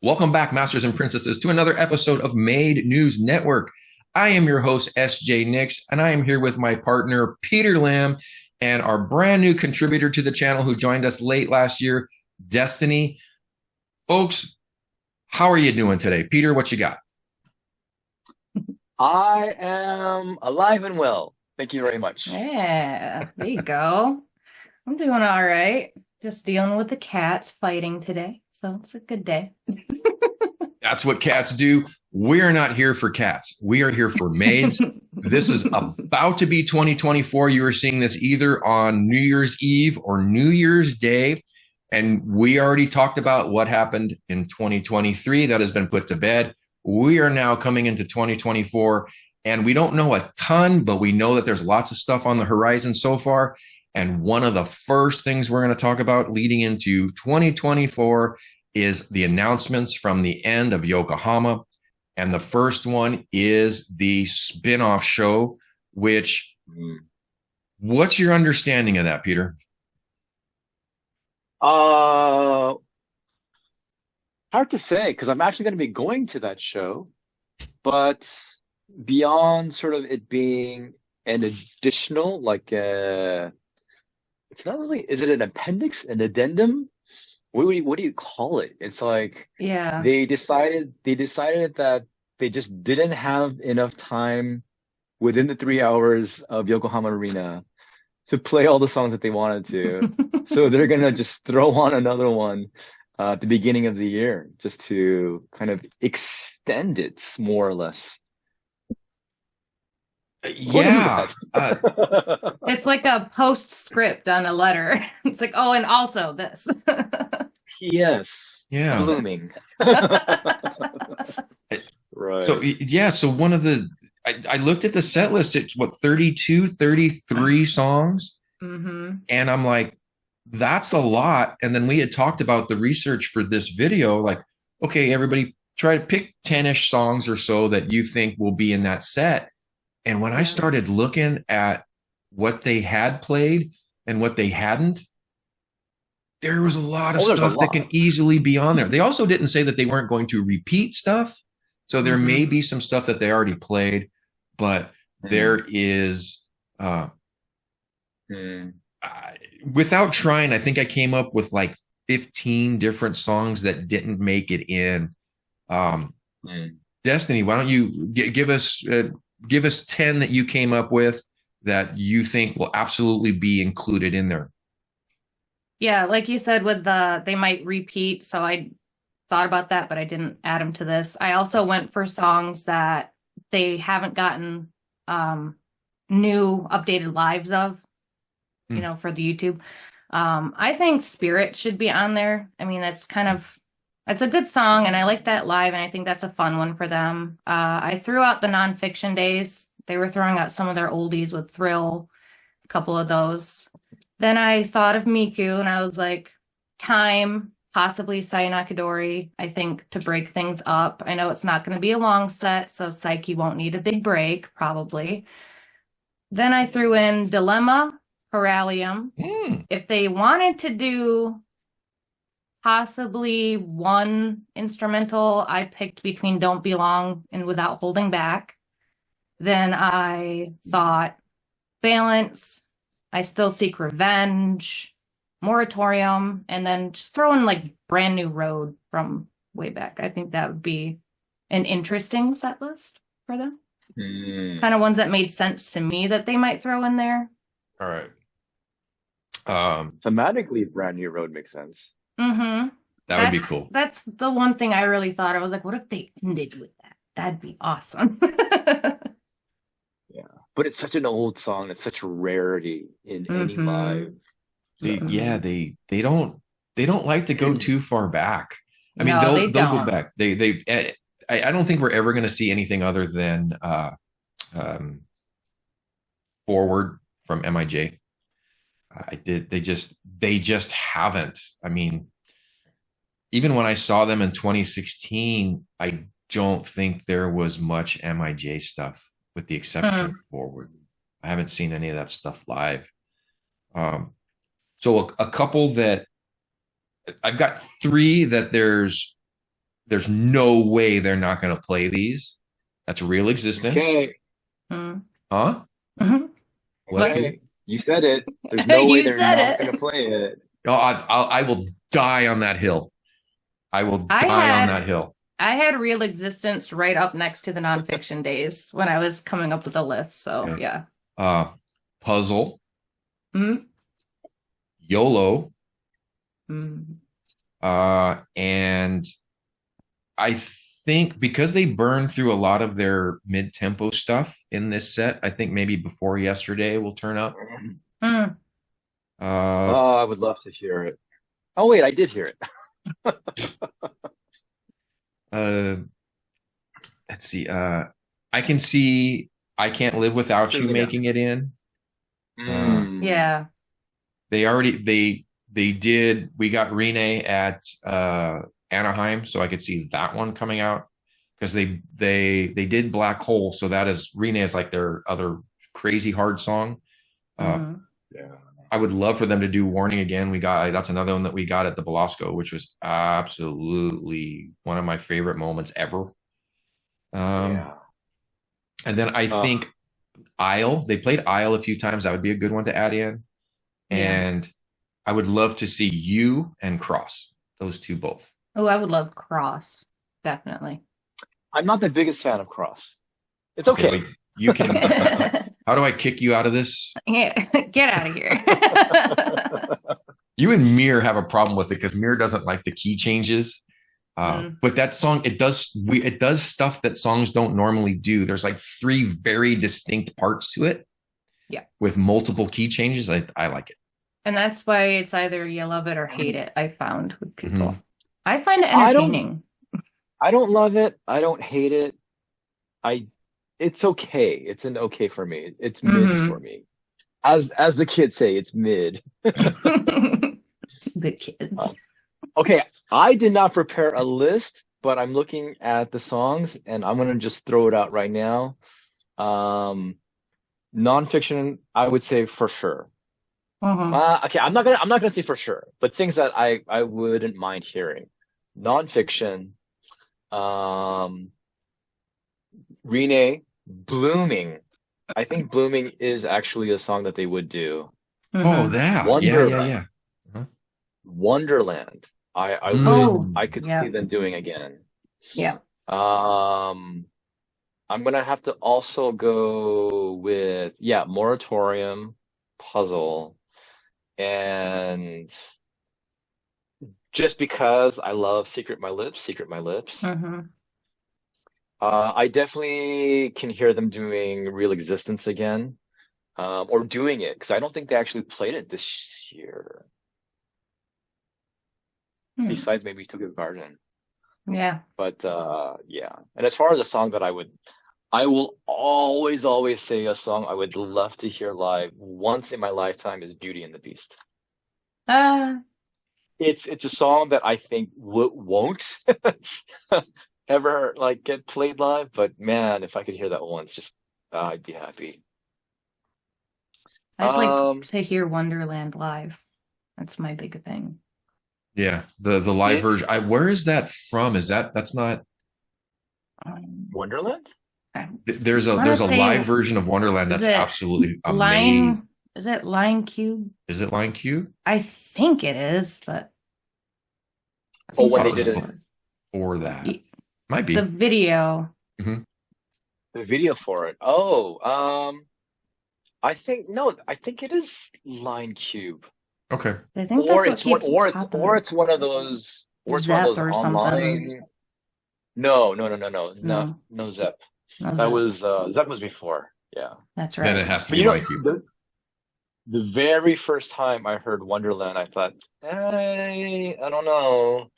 Welcome back, Masters and Princesses, to another episode of Maid News Network. I am your host, S.J. Nix, and I am here with my partner, Peter Lamb, and our brand new contributor to the channel who joined us late last year, Destiny. Folks, how are you doing today? Peter, what you got? I am alive and well. Thank you very much. Yeah, there you go. I'm doing all right. Just dealing with the cats fighting today. So it's a good day. That's what cats do. We're not here for cats. We are here for maids. This is about to be 2024. You are seeing this either on New Year's Eve or New Year's Day. And we already talked about what happened in 2023 that has been put to bed. We are now coming into 2024, and we don't know a ton, but we know that there's lots of stuff on the horizon so far. And one of the first things we're going to talk about leading into 2024 is the announcements from the end of Yokohama. And the first one is the Spinoff show, which, what's your understanding of that, Peter? Uh, Hard to say because I'm actually going to be going to that show, but beyond sort of it being an additional, it's not really, is it an appendix, an addendum? What do you call it? It's like Yeah. they decided that they just didn't have enough time within the 3 hours of Yokohama Arena to play all the songs that they wanted to. So they're gonna just throw on another one at the beginning of the year just to kind of extend it more or less. What is Yeah. that? It's like a postscript on a letter. It's like, oh, and also this. Yes, Yeah. blooming. So, Right. yeah. So one of I looked at the set list. It's what, 32, 33 songs. Mm-hmm. And I'm like, that's a lot. And then we had talked about the research for this video. Like, okay, everybody try to pick 10-ish songs or so that you think will be in that set. And when I Yeah. started looking at what they had played and what they hadn't, there was a lot of Oh, there's a stuff that can lot. easily be on there. They also didn't say that they weren't going to repeat stuff. So there Mm-hmm. may be some stuff that they already played, but Mm, there is, uh, mm, without trying, I think I came up with like 15 different songs that didn't make it in. Um, mm. Destiny, why don't you give us 10 that you came up with that you think will absolutely be included in there? Yeah, like you said, they might repeat. So I thought about that, but I didn't add them to this. I also went for songs that they haven't gotten new updated lives of, Hmm. for the YouTube. I think Spirit should be on there. I mean, it's a good song and I like that live and I think that's a fun one for them. I threw out the nonfiction days. They were throwing out some of their oldies with Thrill, a couple of those. Then I thought of Miku and I was like, Time, possibly Sayanakadori, I think, to break things up. I know it's not going to be a long set, so Psyche won't need a big break, probably. Then I threw in Dilemma, Paralium. Hmm. If they wanted to do possibly one instrumental, I picked between Don't Belong and Without Holding Back. Then I thought Balance, I Still Seek Revenge, Moratorium, and then just throw in like Brand New Road from way back. I think that would be an interesting set list for them. Mm. Kind of ones that made sense to me that they might throw in there. All right. Thematically, Brand New Road makes sense. Mm-hmm. That would be cool. That's the one thing I really thought. I was like, what if they ended with that? That'd be awesome. Yeah. But it's such an old song. It's such a rarity in any Mm-hmm. live. Yeah, they don't like to go too far back. I mean, No, they they'll go don't. back. I don't think we're ever going to see anything other than um, Forward from MIJ. They just haven't. I mean, even when I saw them in 2016, I don't think there was much MIJ stuff, with the exception of Mm. Forward. I haven't seen any of that stuff live. Um, so a couple that I've got three that there's There's no way they're not going to play these. That's Real Existence. Okay. Huh? What? Okay. You said it. There's no way You they're said not it. going to play it. Oh, I will die on that hill. I will die on that hill. I had Real Existence right up next to the nonfiction days when I was coming up with a list. So Okay. yeah. Puzzle. Mm. YOLO. Mm. And I think because they burned through a lot of their mid-tempo stuff in this set, I think maybe Before Yesterday will turn up. Mm. I would love to hear it. Oh, wait, I did hear it. Let's see. I can see I Can't Live Without You making it in. Yeah. They did. We got Rene at Anaheim, so I could see that one coming out because they did Black Hole, so that is Rene is like their other crazy hard song. Yeah. I would love for them to do Warning again. That's another one that we got at the Belasco, which was absolutely one of my favorite moments ever. And then I think Isle. They played Isle a few times. That would be a good one to add in. Yeah. And I would love to see You and Cross. Those two both. Oh, I would love Cross. Definitely. I'm not the biggest fan of Cross. It's okay. Wait, you can. How do I kick you out of this? Yeah, get out of here. You and Mir have a problem with it because Mir doesn't like the key changes. But that song, it does stuff that songs don't normally do. There's like 3 very distinct parts to it. Yeah. With multiple key changes. I like it. And that's why it's either you love it or hate it, I found with people. I find it entertaining. I don't love it. I don't hate it. It's okay. It's an okay for me. It's mid for me. As the kids say, it's mid. The kids. Okay, I did not prepare a list, but I'm looking at the songs and I'm gonna just throw it out right now. Nonfiction, I would say for sure. Okay, I'm not gonna say for sure, but things that I wouldn't mind hearing. Nonfiction, Rene, Blooming. I think Blooming is actually a song that they would do. Oh, that. Wonderland. Yeah. Wonderland. I could see them doing again. Yeah. I'm gonna have to also go with Moratorium, Puzzle, and just because I love Secret My Lips. I definitely can hear them doing Real Existence again, or doing it because I don't think they actually played it this year. Besides maybe Tokyo Garden. Yeah. But and as far as a song that I will always say a song I would love to hear live once in my lifetime is Beauty and the Beast. It's a song that I think won't ever like get played live, but man, if I could hear that once, just I'd be happy. I'd like to hear Wonderland live. That's my big thing. Yeah, the live version. Where is that from? That's not Wonderland? There's a live version of Wonderland that's absolutely amazing. Is it Line Cube? Is it Line Cube? I think it is, but when they did it for that. Might be the video. The video for it. I think it is Line Cube. Okay. I think that's what keeps popping. Or it's one of those Zep or online. Something. No, Zep. That was Zep was before. Yeah. That's right. Then it has to be Line Cube. The very first time I heard Wonderland, I thought, hey, I don't know.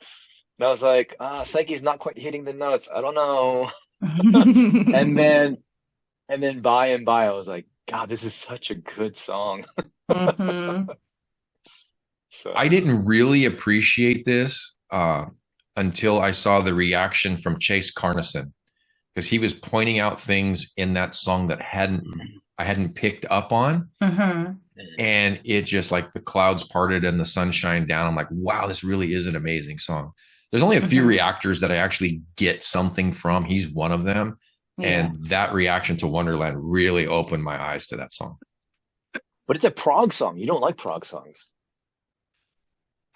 And I was like, Psyche's not quite hitting the notes. I don't know. and then by and by, I was like, God, this is such a good song. So I didn't really appreciate this until I saw the reaction from Chase Carnison, because he was pointing out things in that song that I hadn't picked up on. Mm-hmm. And it just like the clouds parted and the sun shined down. I'm like, wow, this really is an amazing song. There's only a few reactors that I actually get something from. He's one of them. Yeah. And that reaction to Wonderland really opened my eyes to that song. But it's a prog song. You don't like prog songs.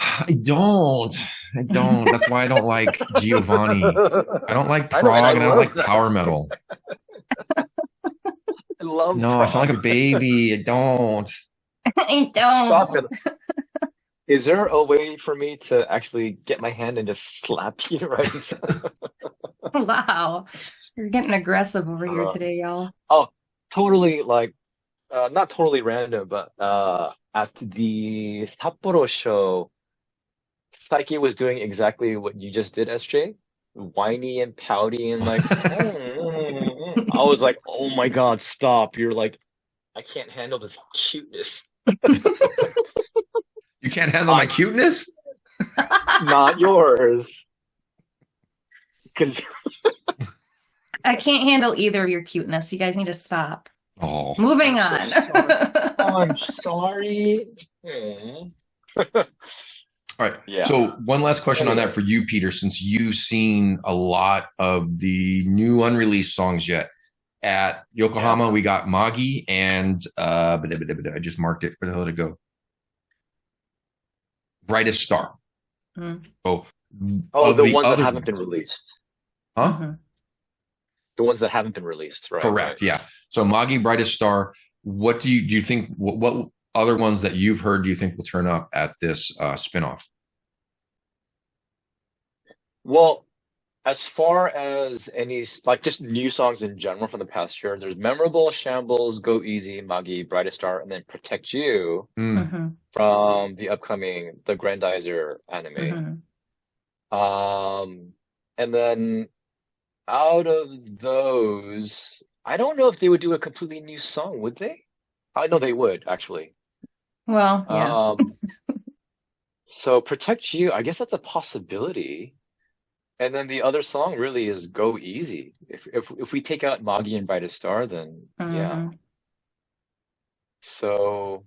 I don't. That's why I don't like Giovanni. I don't like prog, and I don't like power metal. I love No, prog. I sound like a baby. I don't. I don't. Stop it. Is there a way for me to actually get my hand and just slap you right? Wow. You're getting aggressive over here today, y'all. Oh, totally like not totally random, but at the Sapporo show, Saiki was doing exactly what you just did, SJ. Whiny and pouty and like I was like, oh my God, stop. You're like, I can't handle this cuteness. You can't handle my cuteness? Not yours. Because I can't handle either of your cuteness. You guys need to stop. Oh. Moving I'm on. so I'm sorry. All right. Yeah. So one last question on that for you, Peter, since you've seen a lot of the new unreleased songs yet. At Yokohama, we got Magi and I just marked it. Where the hell did it go? Brightest Star. Mm. So, the ones that haven't been released. Huh? Mm-hmm. The ones that haven't been released, right? Correct. Yeah. So Magi, Brightest Star. What do you think? What other ones that you've heard do you think will turn up at this spinoff? Well, as far as any like just new songs in general from the past year, there's Memorable, Shambles, Go Easy, Magi, Brightest Star, and then Protect You from the upcoming The Grandizer anime. And then out of those, I don't know if they would do a completely new song, would they? I know they would, actually. Well, yeah. So Protect You, I guess that's a possibility. And then the other song really is Go Easy. If we take out Magi and Brightest Star, then yeah. So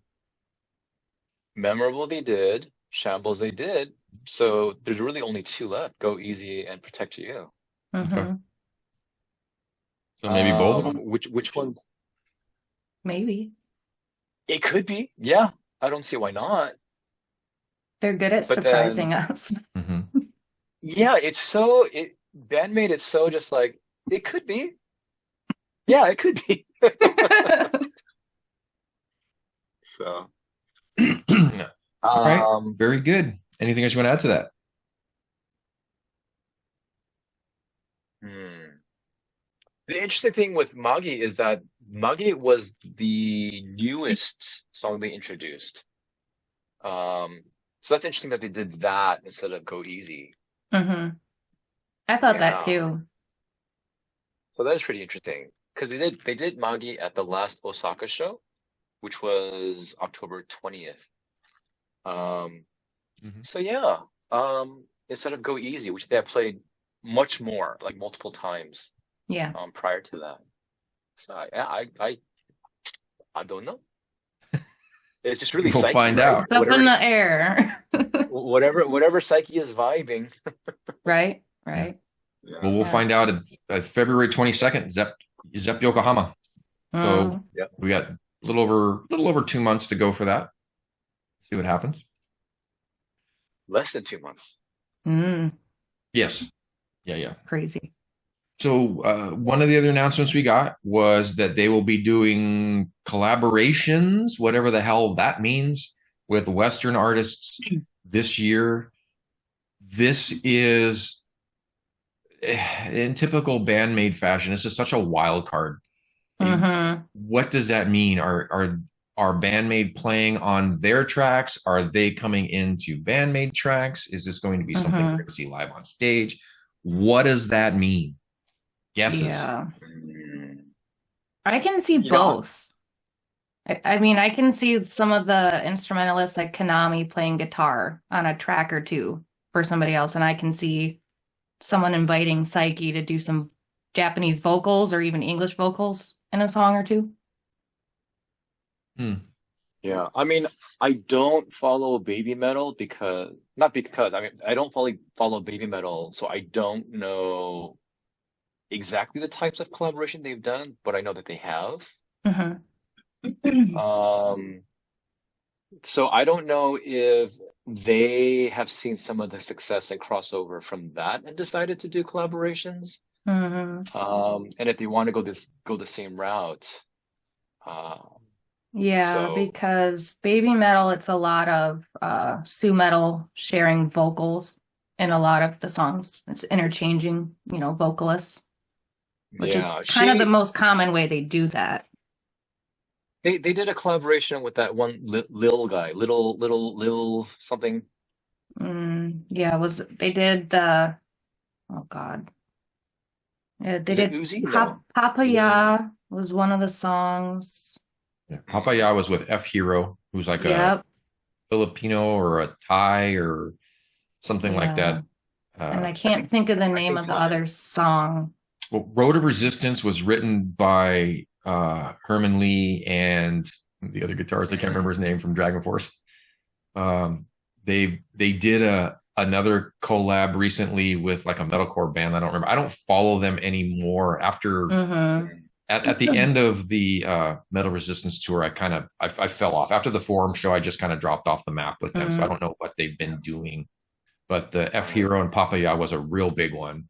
Memorable they did, Shambles they did. So there's really only two left: Go Easy and Protect You. Okay. So maybe both of them. Which ones? Maybe. It could be. Yeah, I don't see why not. They're good at surprising us. Yeah, Bandmate is so just like, it could be. Yeah, it could be. So. All right. Very good. Anything else you want to add to that? The interesting thing with Magi is that Magi was the newest song they introduced. So that's interesting that they did that instead of Go Easy. I thought that too. So that is pretty interesting because they did Magi at the last Osaka show, which was October 20th. So yeah, instead of Go Easy, which they have played much more, like multiple times. Yeah. Prior to that. So I don't know. It's just really we'll Psyche, find right? out. It's up in the air. whatever Psyche is vibing. Right. Yeah. Well, we'll find out at February 22nd, Zep Yokohama. So we got a little over 2 months to go for that. See what happens. Less than 2 months. Yes. Yeah. Crazy. So one of the other announcements we got was that they will be doing collaborations, whatever the hell that means, with Western artists this year. This is, in typical Bandmate fashion, this is such a wild card. What does that mean? Are Bandmate playing on their tracks? Are they coming into Bandmate tracks? Is this going to be something we're going to see live on stage? What does that mean? Guesses. Yeah. I can see both. I mean, I can see some of the instrumentalists like Konami playing guitar on a track or two for somebody else, and I can see someone inviting Psyche to do some Japanese vocals or even English vocals in a song or two. Hmm. Yeah, I mean, I don't follow baby metal because not because I mean I don't follow baby metal, so I don't know exactly the types of collaboration they've done, but I know that they have. Hmm. Um, so I don't know if they have seen some of the success and crossover from that and decided to do collaborations. Hmm. And if they want to go the same route. Um, Yeah, so because baby metal, it's a lot of Sue metal sharing vocals in a lot of the songs. It's interchanging, vocalists, which is yeah, kind of the most common way they do that. they did a collaboration with that one Lil guy, little something. Yeah, they did oh God. Yeah, they Is it did Uzi? No. Papaya was one of the songs. Yeah. Papaya was with F Hero, who's like a Yep. Filipino or a Thai or something like Yeah. that. And Uh, I can't think of the I name think of the Thai. other song. well, Road of Resistance was written by Herman Lee and the other guitarist. I can't remember his name from Dragon Force. Um, they did another collab recently with like a metalcore band. I don't remember. I don't follow them anymore. After Hmm. at the end of the Metal Resistance tour, I fell off. After the Forum show, I just kind of dropped off the map with them. So I don't know what they've been doing. But the F Hero and Papaya was a real big one.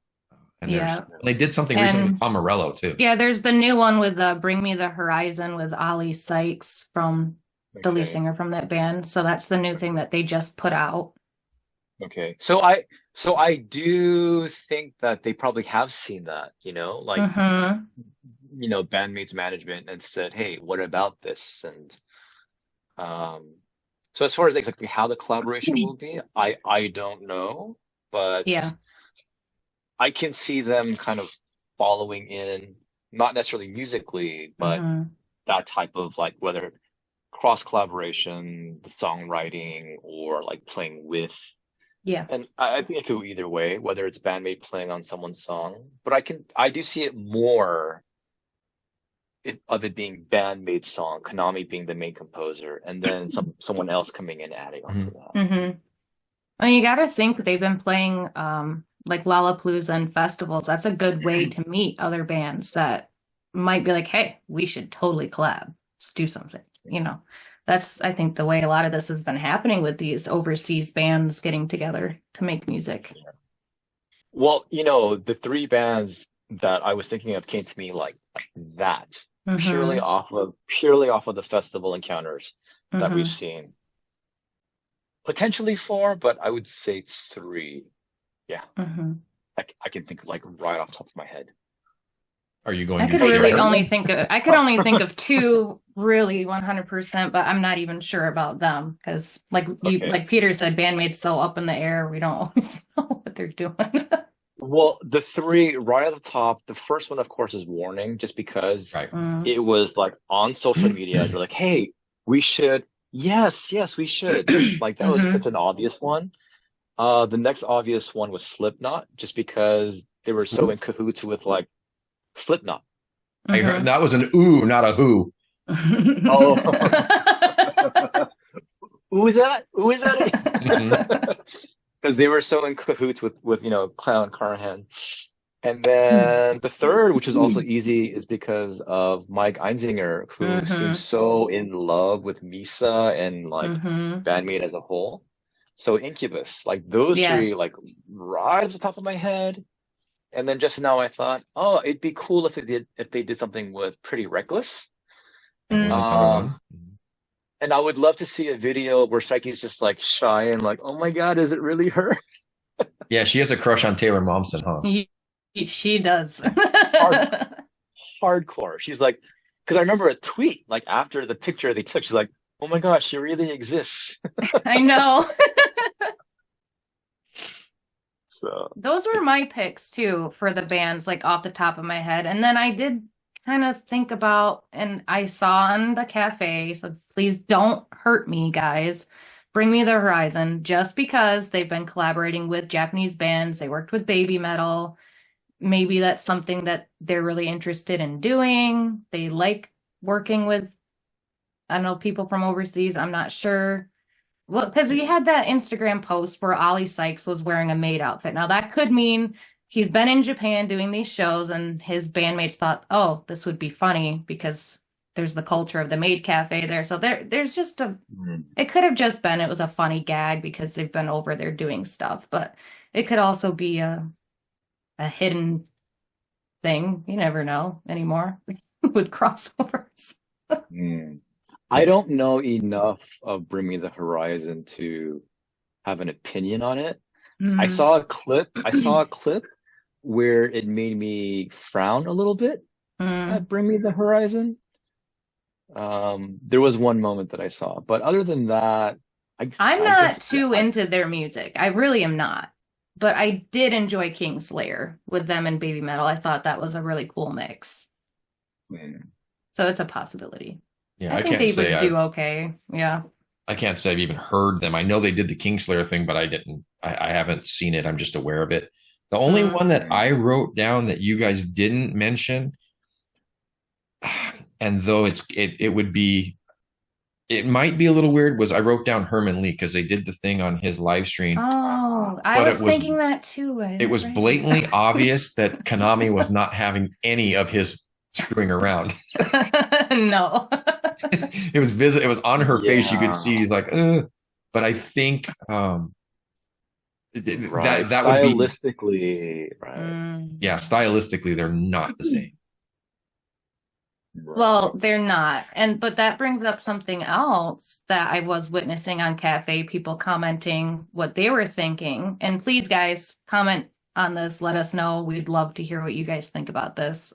And Yeah. they did something recently with And Tom Morello too. yeah, there's the new one with Bring Me the Horizon with Ali Sykes from the lead Okay. singer from that band. So that's the new thing that they just put out. Okay. So I do think that they probably have seen that, like, Hmm. bandmates management and said, "Hey, what about this?" And um so as far as exactly how the collaboration will be, I don't know, but Yeah. I can see them kind of following in, not necessarily musically, but Hmm. that type of like whether cross collaboration, the songwriting, or like playing with. Yeah. And I think it could go either way, whether it's bandmate playing on someone's song. But I do see it more of it being bandmate song, Konami being the main composer, and then someone else coming in adding onto Mhm. that. Hmm. And you got to think they've been playing like Lollapalooza and festivals. That's a good way to meet other bands that might be like, hey, we should totally collab. Let's do something. That's, I think, the way a lot of this has been happening with these overseas bands getting together to make music. Well, the three bands that I was thinking of came to me like that, purely Hmm. off of the festival encounters that we've Hmm. seen. Potentially four, but I would say three. Yeah, Hmm. I can think like right off the top of my head. Are you going I to could Oh, really share? only think of I could only think of two really 100%, but I'm not even sure about them because Okay. like Peter said, bandmates so up in the air, we don't always know what they're doing. Well, the three right at the top, the first one, of course, is Warning, just because Right. Mm, it was like on social media. They're like, hey, we should, yes, we should. Like that was such hmm. an obvious one. The next obvious one was Slipknot, just because they were so in cahoots with like Slipknot. I heard Hmm. that was an ooh, not a who. Oh, who is that? Who is Mhm. that? Because they were so in cahoots with Clown Carnahan. And then the third, which is also easy, is because of Mike Einzinger, who seems Hmm. so in love with MISA and like Hmm. bandmate as a whole. So Incubus, like those Yeah. three, like right at the top of my head. And then just now I thought, oh, it'd be cool if they did something with Pretty Reckless. That was another Hmm. Um, one. and I would love to see a video where Psyche's just like shy and like, oh my God, is it really her? Yeah, she has a crush on Taylor Momsen, huh? She does. Hard, hardcore. She's like, because I remember a tweet like after the picture they took, she's like, oh my gosh, she really exists. I know. So Those were my picks too for the bands, like off the top of my head. And then I did kind of think about, and I saw on the cafe, so please don't hurt me, guys. Bring Me the Horizon, just because they've been collaborating with Japanese bands. They worked with Baby Metal. Maybe that's something that they're really interested in doing. They like working with I know people from overseas. I'm not sure. Well, because we had that Instagram post where Ollie Sykes was wearing a Maid outfit. Now that could mean he's been in Japan doing these shows, and his bandmates thought, "Oh, this would be funny because there's the culture of the Maid Cafe there." So there's just a. It could have just been it was a funny gag because they've been over there doing stuff, but it could also be a hidden thing. You never know anymore with crossovers. I don't know enough of Bring Me the Horizon to have an opinion on it. I saw a clip where it made me frown a little bit at Bring Me the Horizon. There was one moment that I saw, but other than that, I'm not too into their music. I really am not. But I did enjoy Kingslayer with them and Baby Metal. I thought that was a really cool mix. So it's a possibility. Yeah, I think they would do okay. Yeah. I can't say I've even heard them. I know they did the Kingslayer thing, but I haven't seen it. I'm just aware of it. The only one that I wrote down that you guys didn't mention, and though it might be a little weird, was I wrote down Herman Lee because they did the thing on his live stream. Oh, I was thinking that too. It was blatantly obvious that Konami was not having any of his screwing around. No. It was on her face. You could see he's like, but I think that would be stylistically, right? Yeah, stylistically, they're not the same. Well, they're not. But that brings up something else that I was witnessing on Cafe, people commenting what they were thinking. And please, guys, comment on this. Let us know. We'd love to hear what you guys think about this.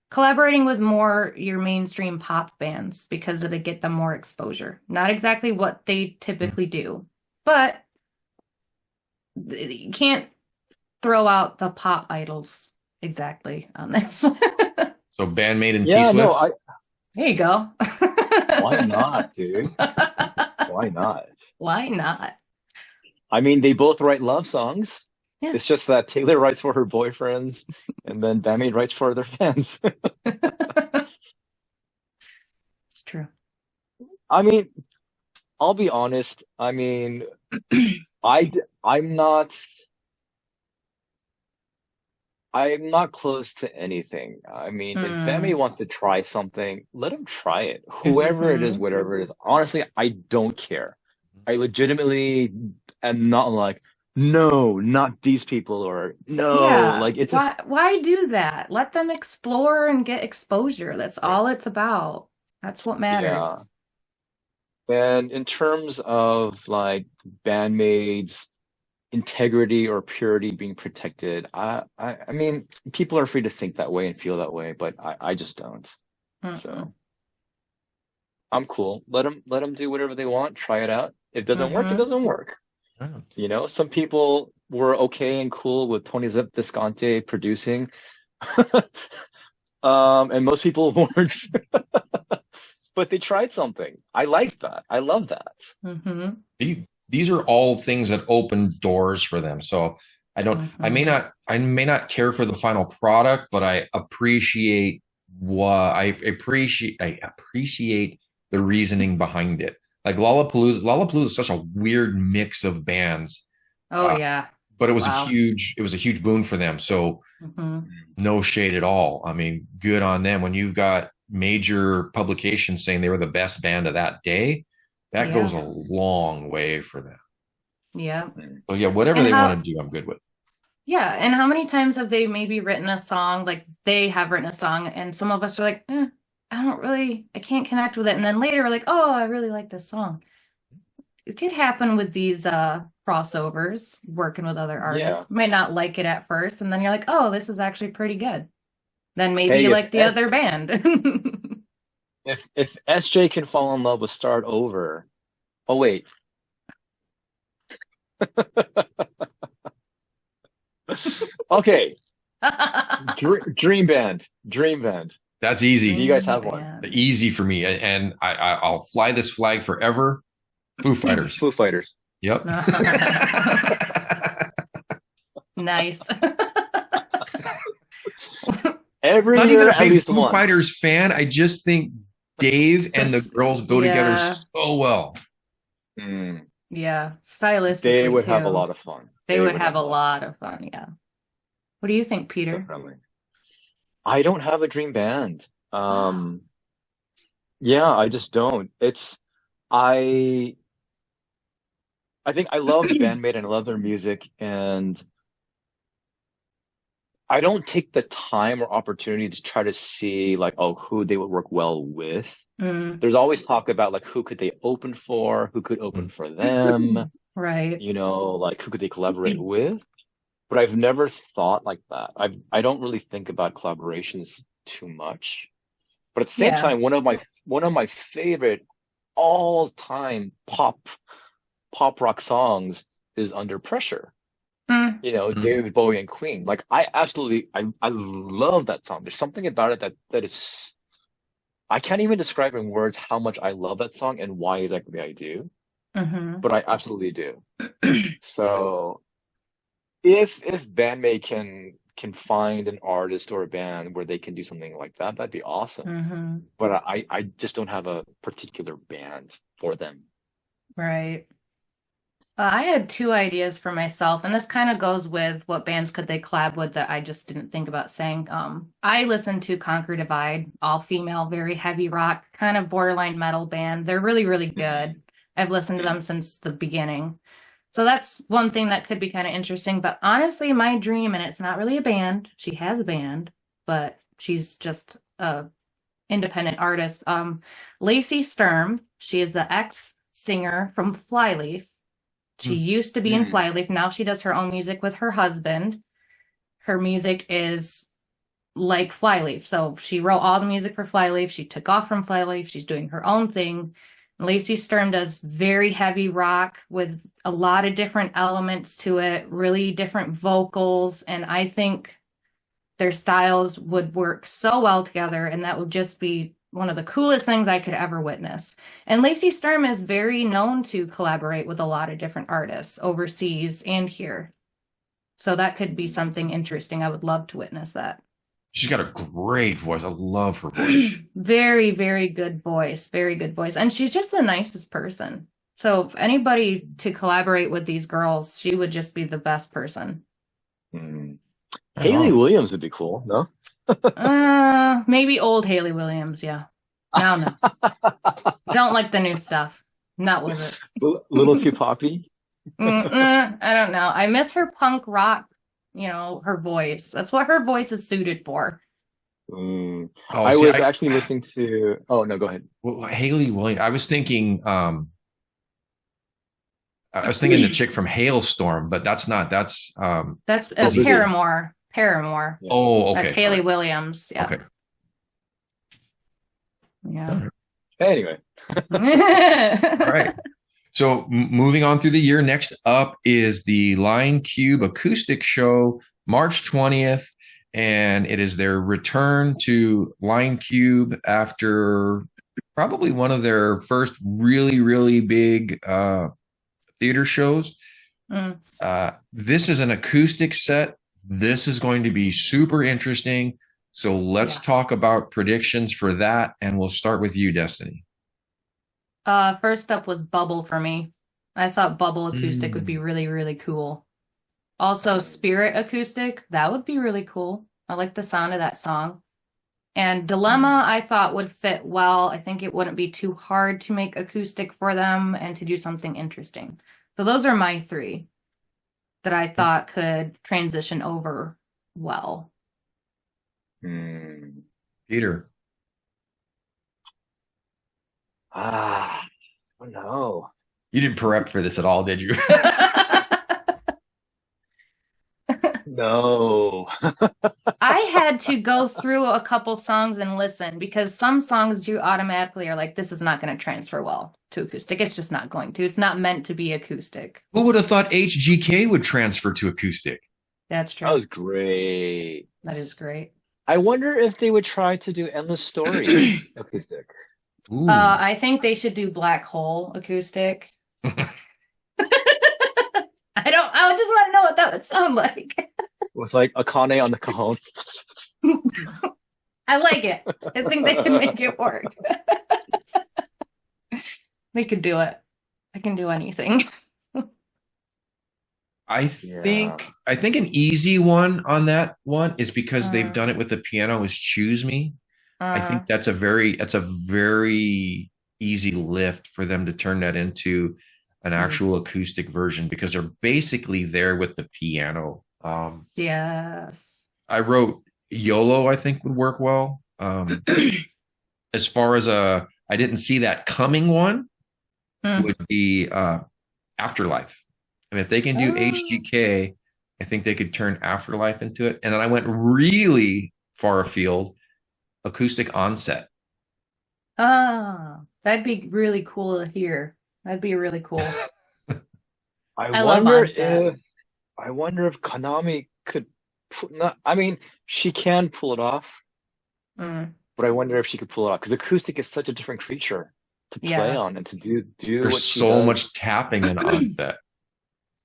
Collaborating with more your mainstream pop bands because it'll get them more exposure. Not exactly what they typically do, but you can't throw out the pop idols exactly on this. So Bandmate and T-Swift? There you go. Why not, dude? Why not? Why not? I mean, they both write love songs. Yeah. It's just that Taylor writes for her boyfriends and then Bandmate writes for their fans. It's true. I mean, I'll be honest. I mean, I'm not close to anything. I mean, if Bandmate wants to try something, let him try it. Whoever it is, whatever it is. Honestly, I don't care. I legitimately am not like, no, not these people, or no, like it's just why do that? Let them explore and get exposure. That's all it's about. That's what matters. Yeah. And in terms of like Bandmate's integrity or purity being protected, I mean, people are free to think that way and feel that way, but I just don't. So I'm cool. Let them do whatever they want. Try it out. If it doesn't work, it doesn't work. You know, some people were okay and cool with Tony Visconti producing, and most people weren't. But they tried something. I like that. I love that. These are all things that open doors for them. So I don't. I may not care for the final product, but I appreciate the reasoning behind it. Like Lollapalooza is such a weird mix of bands. Yeah. But it was a huge boon for them. So no shade at all. I mean, good on them. When you've got major publications saying they were the best band of that day, that goes a long way for them. Yeah. So yeah, whatever they want to do, I'm good with. Yeah. And how many times have they maybe written a song, like they have written a song and some of us are like, I can't connect with it. And then later we're like, oh, I really like this song. It could happen with these crossovers, working with other artists. Might not like it at first. And then you're like, oh, this is actually pretty good. Then maybe you like the other band. If SJ can fall in love with Start Over. Oh, wait. Okay. Dream Band. That's easy. Do you guys have one? Easy for me. And I'll fly this flag forever. Foo Fighters. Foo Fighters. Yep. Nice. Every Not year, even a at big least Foo one. Fighters fan. I just think Dave and the girls go together so well. Yeah, stylistically They would too. have a lot of fun. They would have a lot of fun, yeah. What do you think, Peter? Definitely. I don't have a dream band. Yeah, I just don't. I think I love the band Maid and I love their music, and I don't take the time or opportunity to try to see like, oh, who they would work well with. There's always talk about like who could they open for, who could open for them, Right. you know, like who could they collaborate with. But I've never thought like that. I don't really think about collaborations too much. But at the same time, one of my favorite all-time pop rock songs is Under Pressure. You know, David Bowie and Queen. Like I love that song. There's something about it that is, I can't even describe in words how much I love that song and why exactly I do. But I absolutely do. So if bandmate can find an artist or a band where they can do something like that, that'd be awesome. But I just don't have a particular band for them. Right. I had two ideas for myself, and this kind of goes with what bands could they collab with that I just didn't think about saying. I listened to Conquer Divide, all female, very heavy rock, kind of borderline metal band. They're really, really good. I've listened to them since the beginning. So that's one thing that could be kind of interesting. But honestly, my dream, and it's not really a band. She has a band, but she's just a independent artist. Lacey Sturm, she is the ex-singer from Flyleaf. She used to be in Flyleaf. Now she does her own music with her husband. Her music is like Flyleaf. So she wrote all the music for Flyleaf. She took off from Flyleaf. She's doing her own thing. Lacey Sturm does very heavy rock with a lot of different elements to it, really different vocals. And I think their styles would work so well together. And that would just be one of the coolest things I could ever witness. And Lacey Sturm is very known to collaborate with a lot of different artists overseas and here. So that could be something interesting. I would love to witness that. She's got a great voice. I love her voice. Very, very good voice. Very good voice. And she's just the nicest person. So if anybody to collaborate with these girls, she would just be the best person. Hayley Williams would be cool, no? Maybe old Hayley Williams, yeah. No. Don't like the new stuff. Not with it. Little too poppy? I don't know. I miss her punk rock, her voice. That's what her voice is suited for. I was actually listening to... Oh, no, go ahead. Well, Hayley Williams, I was thinking... the chick from Hailstorm, but that's not... That's Paramore. Paramore. Yeah. Oh, okay. That's Hayley Williams. Yeah. Okay. Yeah. Anyway. All right. So moving on through the year, next up is the Line Cube Acoustic Show, March 20th. And it is their return to Line Cube after probably one of their first really, really big theater shows. This is an acoustic set. This is going to be super interesting. So let's talk about predictions for that. And we'll start with you, Destiny. First up was Bubble for me. I thought Bubble Acoustic would be really, really cool. Also, Spirit Acoustic, that would be really cool. I like the sound of that song. And Dilemma, I thought would fit well. I think it wouldn't be too hard to make acoustic for them and to do something interesting. So those are my three that I thought could transition over well. Peter. Oh no. You didn't prep for this at all, did you? No. I had to go through a couple songs and listen because some songs you automatically are like, this is not going to transfer well to acoustic. It's just not going to. It's not meant to be acoustic. Who would have thought HGK would transfer to acoustic? That's true. That was great. That is great. I wonder if they would try to do Endless Story acoustic. I think they should do Black Hole acoustic. I just want to know what that would sound like. With like Akane on the cajon. I like it. I think they can make it work. They could do it. I can do anything. I think an easy one on that one is because they've done it with the piano is Choose Me. I think that's a very easy lift for them to turn that into an actual acoustic version because they're basically there with the piano. Yes. I wrote YOLO, I think would work well. As far as I didn't see that coming one would be Afterlife. I mean, if they can do HGK, I think they could turn Afterlife into it. And then I went really far afield, Acoustic Onset. That'd be really cool to hear. That'd be really cool. I wonder if Konami could she can pull it off, but I wonder if she could pull it off because acoustic is such a different creature to play on and to do. There's what she so does. much tapping in Onset.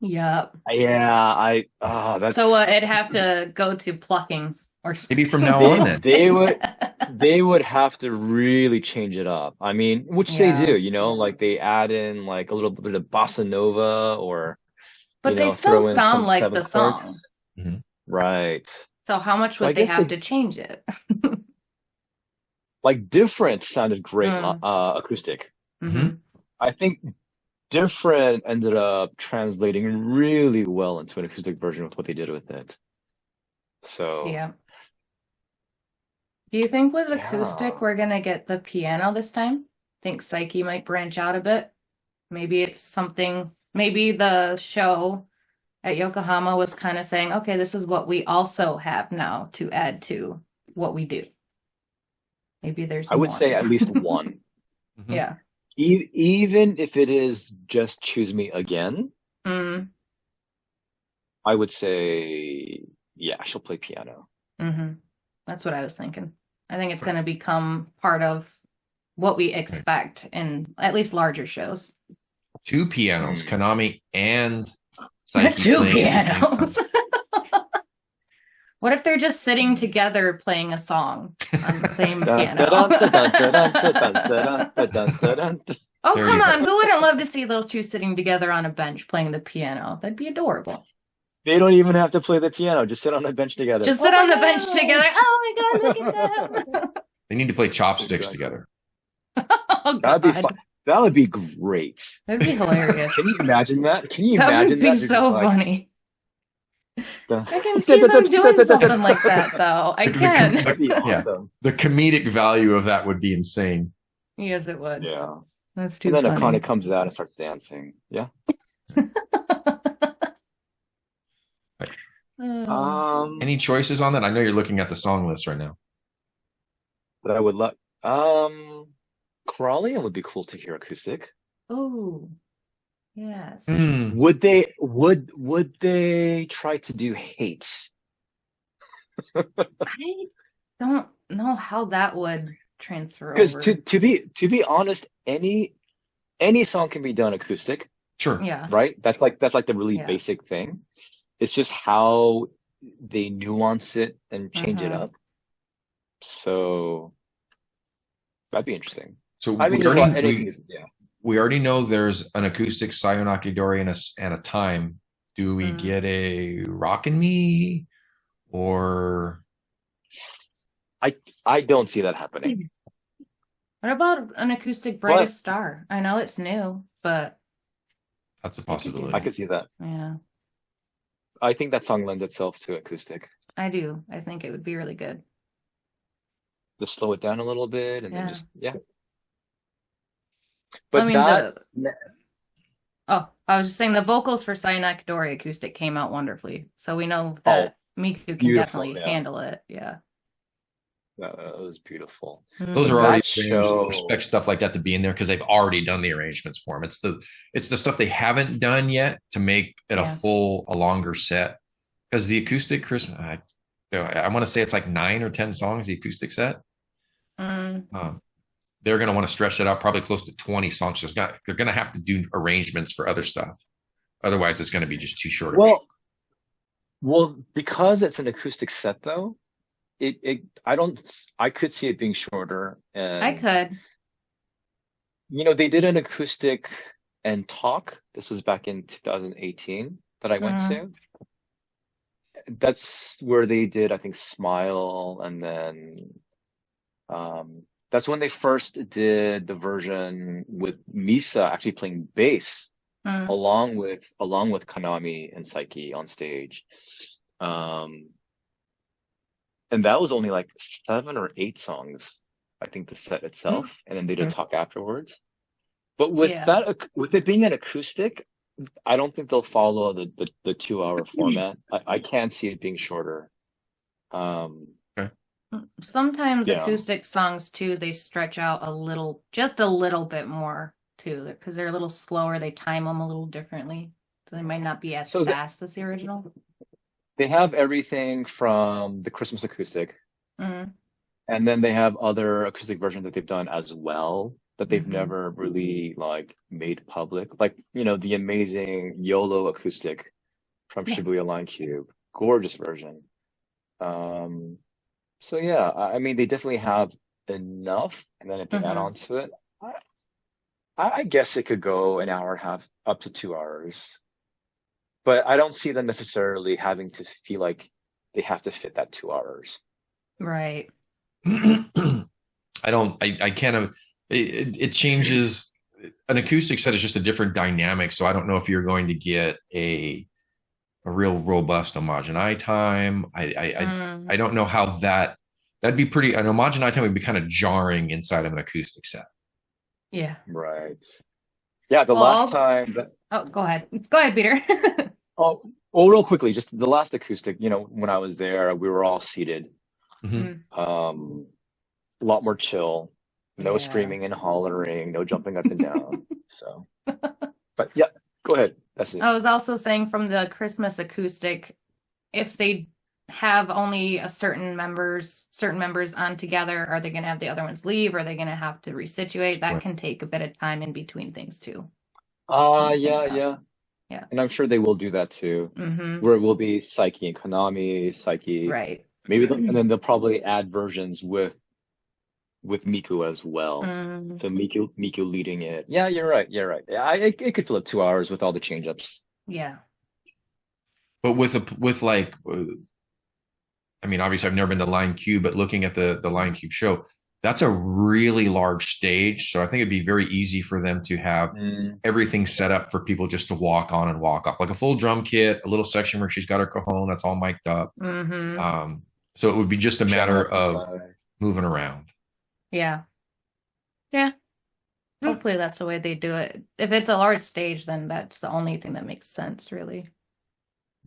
Yep. Yeah, that's so it'd have to go to plucking or maybe from now on. Then they would have to really change it up. I mean, which they do, like they add in like a little bit of bossa nova or. But they still sound like the song. Mm-hmm. Right. So how much would they have to change it? Like Different sounded great acoustic. Mm-hmm. I think Different ended up translating really well into an acoustic version with what they did with it. So yeah. Do you think with acoustic we're gonna get the piano this time? Think Psyche might branch out a bit? Maybe it's something. Maybe the show at Yokohama was kind of saying, okay, this is what we also have now to add to what we do. Maybe there's I would say at least one. Yeah. Even if it is just Choose Me Again, I would say, yeah, she'll play piano. That's what I was thinking. I think it's going to become part of what we expect in at least larger shows. 2 pianos, Konami and Psyche. 2 pianos. What if they're just sitting together playing a song on the same piano? Oh, come on. Who wouldn't love to see those two sitting together on a bench playing the piano? That'd be adorable. They don't even have to play the piano. Just sit on the bench together. Just sit on the bench together. Oh my God, look at them. They need to play chopsticks together. Oh, that'd be fun. That would be great. That'd be hilarious. Can you imagine that? That would be so funny. I can see them doing something like that, though. I can. That'd be awesome. The comedic value of that would be insane. Yes, it would. Yeah. That's too funny. And then Akane comes out and starts dancing. Yeah. Any choices on that? I know you're looking at the song list right now. But I would love Crawley would be cool to hear acoustic. Oh, yes. Would they try to do Hate? I don't know how that would transfer because over. to be honest, any song can be done acoustic. Sure. Yeah. Right? That's like the really basic thing. It's just how they nuance it and change it up. So that'd be interesting. So I mean, we already know there's an acoustic Sayonaki Dori and a time. Do we get a Rockin' Me or? I don't see that happening. What about an acoustic Brightest Star? I know it's new, but that's a possibility. I could see that. Yeah. I think that song lends itself to acoustic. I do. I think it would be really good. Just slow it down a little bit and then just But I was just saying the vocals for Sayonaki Dori acoustic came out wonderfully. So we know that Miku can definitely handle it. Yeah. That was beautiful. Those are already expect stuff like that to be in there because they've already done the arrangements for them. It's the stuff they haven't done yet to make it a longer set. Because the acoustic Christmas, I want to say it's like 9 or 10 songs, the acoustic set. They're going to want to stretch it out probably close to 20 songs. So they're going to have to do arrangements for other stuff. Otherwise, it's going to be just too short. Well, because it's an acoustic set, though, I could see it being shorter. I And, could. they did an acoustic and talk. This was back in 2018 that I went Mm, to. That's where they did, I think, Smile, and then that's when they first did the version with Misa actually playing bass mm. along with Konami and Saiki on stage. Um, and that was only like 7 or 8 songs, I think, the set itself, and then they did a Okay. talk afterwards. But with Yeah. that, with it being an acoustic, I don't think they'll follow the 2 hour format. I can't see it being shorter. Um, Okay. Sometimes yeah. acoustic songs too, they stretch out just a little bit more too, because they're a little slower. They time them a little differently, so they might not be as So fast as the original. they have everything from the Christmas acoustic, Mm, and then they have other acoustic versions that they've done as well that they've mhm. never really like made public. Like, the amazing YOLO acoustic from Yeah. Shibuya Line Cube. Gorgeous version. Um, so yeah, I mean, they definitely have enough, and then if they add Mhm. on to it, I guess it could go an hour and a half up to 2 hours. But I don't see them necessarily having to feel like they have to fit that 2 hours. Right. I kind of, it changes. An acoustic set is just a different dynamic. So I don't know if you're going to get a real robust homogenized time. I don't know how that'd be pretty, an homogenized time would be kind of jarring inside of an acoustic set. Yeah. Right. Yeah, the Well, last also, time that, oh, go ahead. Go ahead, Peter. oh, real quickly, just the last acoustic, when I was there, we were all seated. Mm-hmm. Mm, A lot more chill, no yeah. screaming and hollering, no jumping up and down. So, but yeah, go ahead. That's it. I was also saying from the Christmas acoustic, if they have only certain members on together, are they going to have the other ones leave? Are they going to have to resituate? That Right. can take a bit of time in between things too. Yeah, yeah. Yeah. And I'm sure they will do that too, Mm-hmm. where it will be Psyche and Konami, Psyche, Right. maybe, and then they'll probably add versions with Miku as well. Mm, So Miku leading it. Yeah, you're right. You're right. Yeah, it could fill up 2 hours with all the change-ups. yeah. But with like, I mean, obviously I've never been to Line Cube, but looking at the Line Cube show, that's a really large stage. So I think it'd be very easy for them to have Mm, everything set up for people just to walk on and walk off, like a full drum kit, a little section where she's got her cajon that's all mic'd up. Mm-hmm. So it would be just a matter piano of inside. moving around. Yeah. Yeah. Hopefully that's the way they do it. If it's a large stage, then that's the only thing that makes sense, really.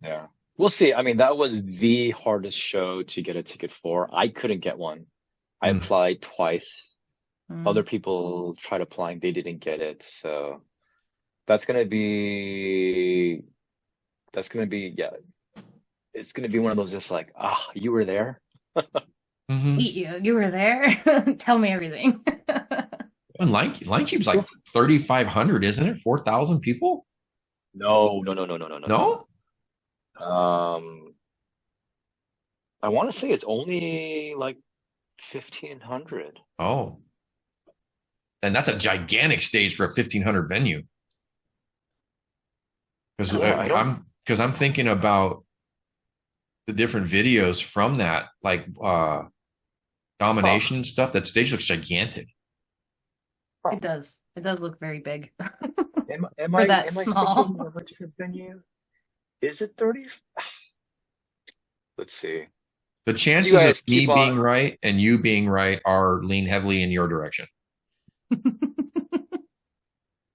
Yeah. We'll see. I mean, that was the hardest show to get a ticket for. I couldn't get one. I Mm. applied twice. Mm. Other people tried applying, they didn't get it. So that's gonna be yeah. It's gonna be one of those just like, you were there. Mm-hmm. Eat you. You were there. Tell me everything. And Line Cube's like 3,500, isn't it? 4,000 people? No. No? I want to say it's only like 1,500. Oh. And that's a gigantic stage for a 1,500 venue. Because I don't. I'm thinking about the different videos from that, like domination stuff. That stage looks gigantic. It does. It does look very big. Am For I that am I small. thinking of a different venue? Is it 30? Let's see. The You chances of guys me keep on. being right and you being right are lean heavily in your direction.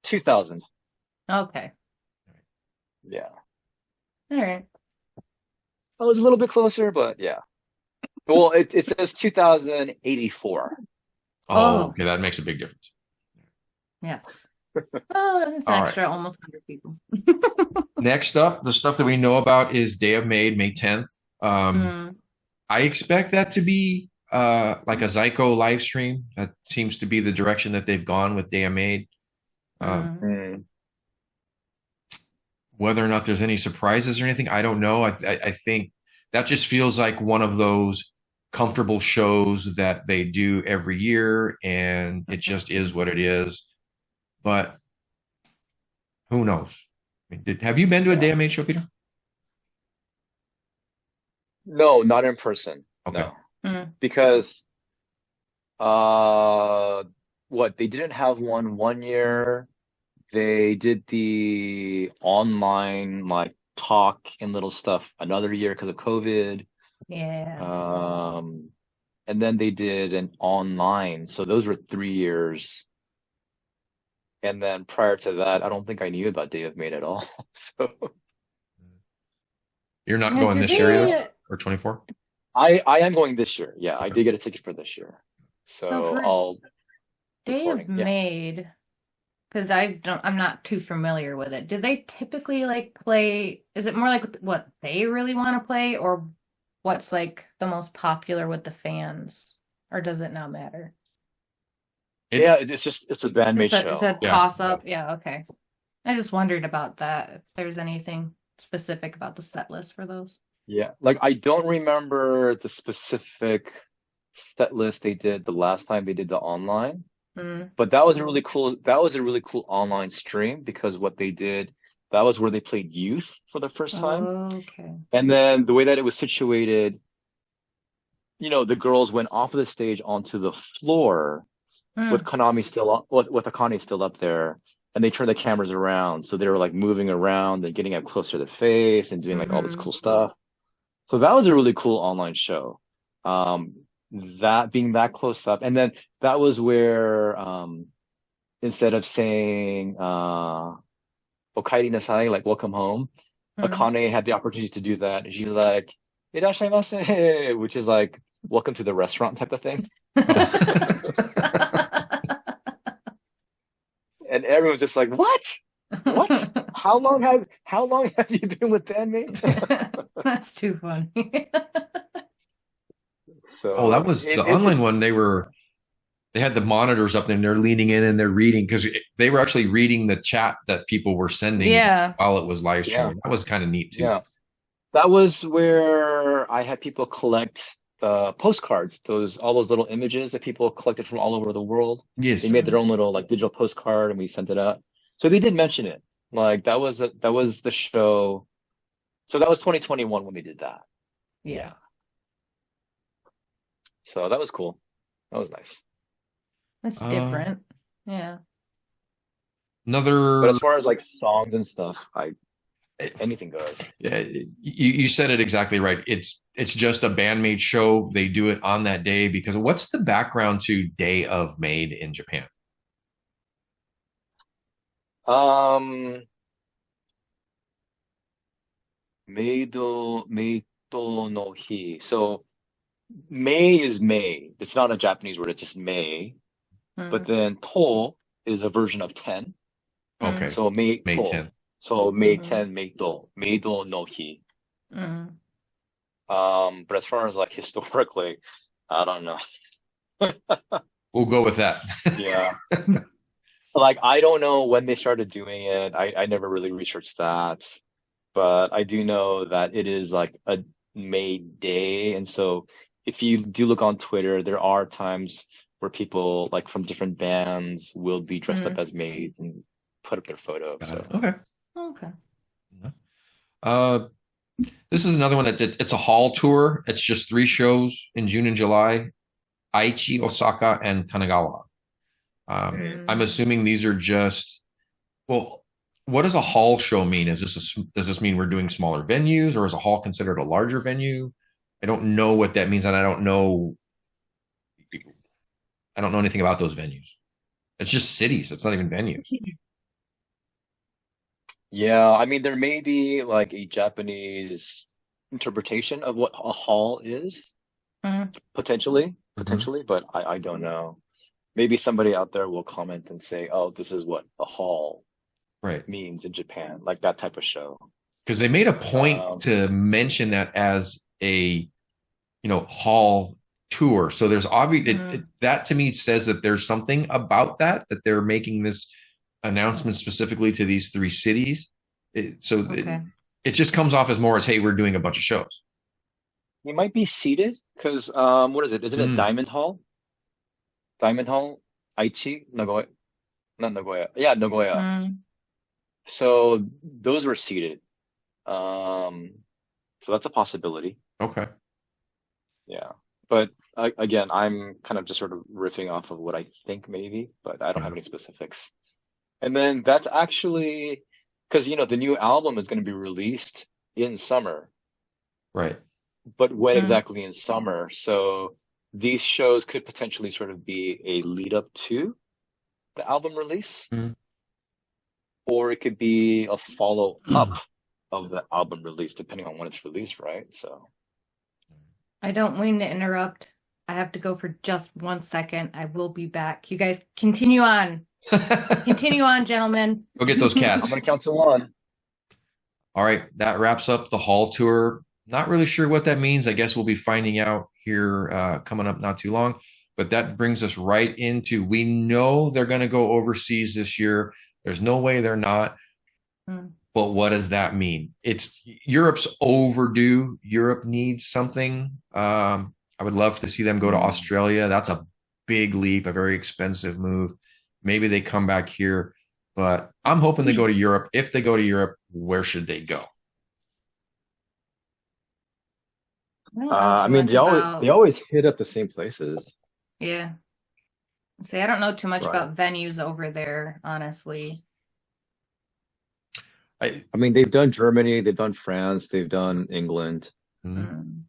2,000. Okay. Yeah. All right. I was a little bit closer, but yeah. Well, it says 2,084. Oh, okay. That makes a big difference. Yes. Oh, that's All an right. extra almost 100 people. Next up, the stuff that we know about is Day of Maid, May 10th. Mm, I expect that to be like a Zyko live stream. That seems to be the direction that they've gone with Day of Maid. mm. Whether or not there's any surprises or anything, I don't know. I think that just feels like one of those comfortable shows that they do every year, and it just is what it is. But who knows? I mean, have you been to a Day of Maid show, Peter? No, not in person. Okay. No, Mm. because what they didn't have one year. They did the online like talk and little stuff another year because of COVID. Yeah. And then they did an online. So those were 3 years. And then prior to that, I don't think I knew about Day of Maid at all. So You're not Yeah, going did this year they- either, or 24? I am going this year. Yeah, I did get a ticket for this year. So So for I'll Day of reporting, yeah. Maid, because I'm not too familiar with it. Do they typically like play? Is it more like what they really want to play, or what's like the most popular with the fans, or does it not matter? Yeah, it's a bandmate show. It's a Yeah. toss up. Yeah, okay. I just wondered about that. If there's anything specific about the set list for those. Yeah, like I don't remember the specific set list they did the last time they did the online, Mm. but that was a really cool online stream because what they did, that was where they played Youth for the first time. Okay. And then the way that it was situated, the girls went off of the stage onto the floor with Konami with Akane still up there, and they turned the cameras around, so they were like moving around and getting up closer to the face and doing like all this cool stuff. So that was a really cool online show. That being that close up, and then that was where instead of saying "Okaeri nasai," like "Welcome home," Akane had the opportunity to do that. She's like "Irashaimase," which is like "Welcome to the restaurant" type of thing. And everyone's just like, "What? What? How long have you been with bandmate?" That's too funny. So that was the online one. They had the monitors up there and they're leaning in and they're reading because they were actually reading the chat that people were sending while it was live streaming. That was kind of neat too. Yeah. That was where I had people collect the postcards, all those little images that people collected from all over the world. Yes. They made their own little like digital postcard and we sent it out. So they did mention it. Like that was the show. So that was 2021 when they did that. Yeah. So that was cool. That was nice. That's different. Yeah. But as far as like songs and stuff, anything goes. Yeah, you said it exactly right. It's just a bandmate show. They do it on that day because what's the background to Day of Maid in Japan? Meido no hi. So May is May. It's not a Japanese word. It's just May. But then to is a version of 10. Okay. So May 10. So May 10, Meido no hi. But as far as like historically, I don't know. We'll go with that. Yeah. Like I don't know when they started doing it. I never really researched that. But I do know that it is like a May Day. And so if you do look on Twitter, there are times where people like from different bands will be dressed up as maids and put up their photos. So. Okay. This is another one it's a hall tour. It's just 3 shows in June and July, Aichi, Osaka, and Kanagawa. I'm assuming these are just, well, what does a hall show mean? Does this mean we're doing smaller venues, or is a hall considered a larger venue? I don't know what that means, and I don't know anything about those venues. It's just cities. It's not even venues. Yeah, I mean, there may be like a Japanese interpretation of what a hall is, potentially, but I don't know. Maybe somebody out there will comment and say, "Oh, this is what a hall means in Japan," like that type of show. Because they made a point to mention that as a, hall tour. So there's obviously that to me says that there's something about that they're making this announcement specifically to these 3 cities. It just comes off as more as, hey, we're doing a bunch of shows. You might be seated Because what is it? Isn't it Mm. Diamond Hall? Diamond Hall, Aichi, Nagoya, not Nagoya. Yeah, Nagoya. Mm. So those were seated. So that's a possibility. Okay. Yeah. But again, I'm kind of just sort of riffing off of what I think maybe, but I don't have Yeah. any specifics. And then that's actually because the new album is going to be released in summer, Right. but when Mm. exactly in summer? So these shows could potentially sort of be a lead up to the album release, Mm. or it could be a follow up of the album release, depending on when it's released, right? So I don't mean to interrupt. I have to go for just 1 second. I will be back. You guys continue on. Continue on, gentlemen. Go get those I'm cats. gonna count to one. All right, that wraps up the hall tour. Not really sure what that means. I guess we'll be finding out here coming up not too long. But that brings us right into, we know they're going to go overseas this year. There's no way they're not. Mm. But what does that mean? Europe's overdue. Europe needs something. I would love to see them go to Australia. That's a big leap, a very expensive move. Maybe they come back here, but I'm hoping they go to Europe. If they go to Europe, where should they go? I don't know I too mean, much they about. always hit up the same places, Yeah. See, I don't know too much right? about venues over there, honestly. I, I mean, they've done Germany, they've done France, they've done England. mm,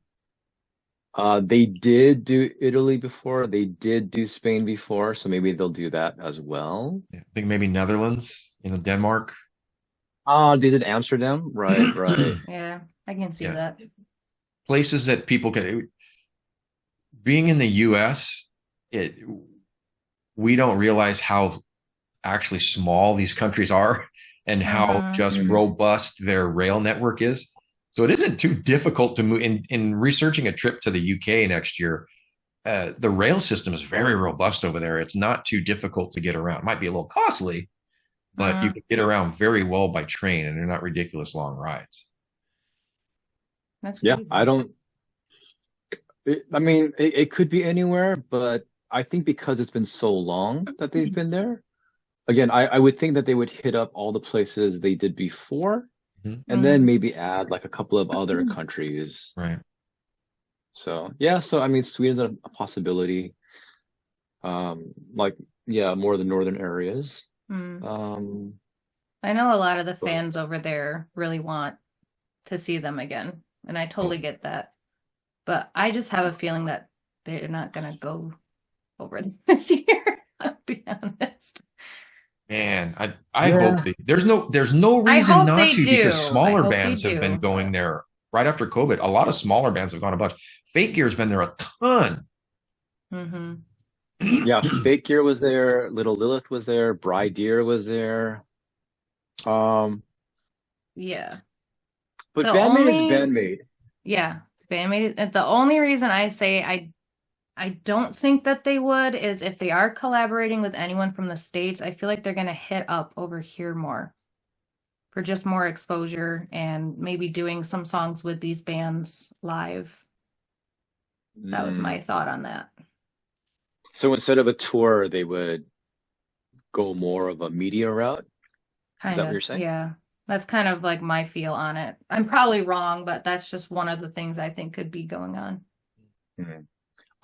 They did do Italy before, they did do Spain before, so maybe they'll do that as well. I think maybe Netherlands, Denmark. They did Amsterdam, right, right. Yeah, I can see Yeah. that. Places that people can. Being in the U.S., we don't realize how actually small these countries are and how just robust their rail network is. So it isn't too difficult to move. In researching a trip to the UK next year, the rail system is very robust over there. It's not too difficult to get around. It might be a little costly, but you can get around very well by train, and they're not ridiculous long rides. That's Yeah, crazy. I mean, it could be anywhere, but I think because it's been so long that they've been there, again, I would think that they would hit up all the places they did before, and then maybe add like a couple of other countries. Right. So yeah, so I mean, Sweden's a possibility. Like more of the northern areas. Mm. I know a lot of the fans over there really want to see them again, and I totally get that. But I just have a feeling that they're not gonna go over this year. I'll be honest. Man, I hope there's no reason not to, because smaller bands have been going there right after COVID. A lot of smaller bands have gone a bunch. Fake Gear's been there a ton. Yeah, Fake Gear was there, Little Lilith was there, Bride Deer was there. Yeah. But Bandmaid is Bandmaid. Yeah, Bandmaid. The only reason I say I don't think that they would is if they are collaborating with anyone from the States, I feel like they're going to hit up over here more for just more exposure and maybe doing some songs with these bands live. That was my thought on that. So instead of a tour, they would go more of a media route? Is that what you're saying? Yeah. That's kind of like my feel on it. I'm probably wrong, but that's just one of the things I think could be going on.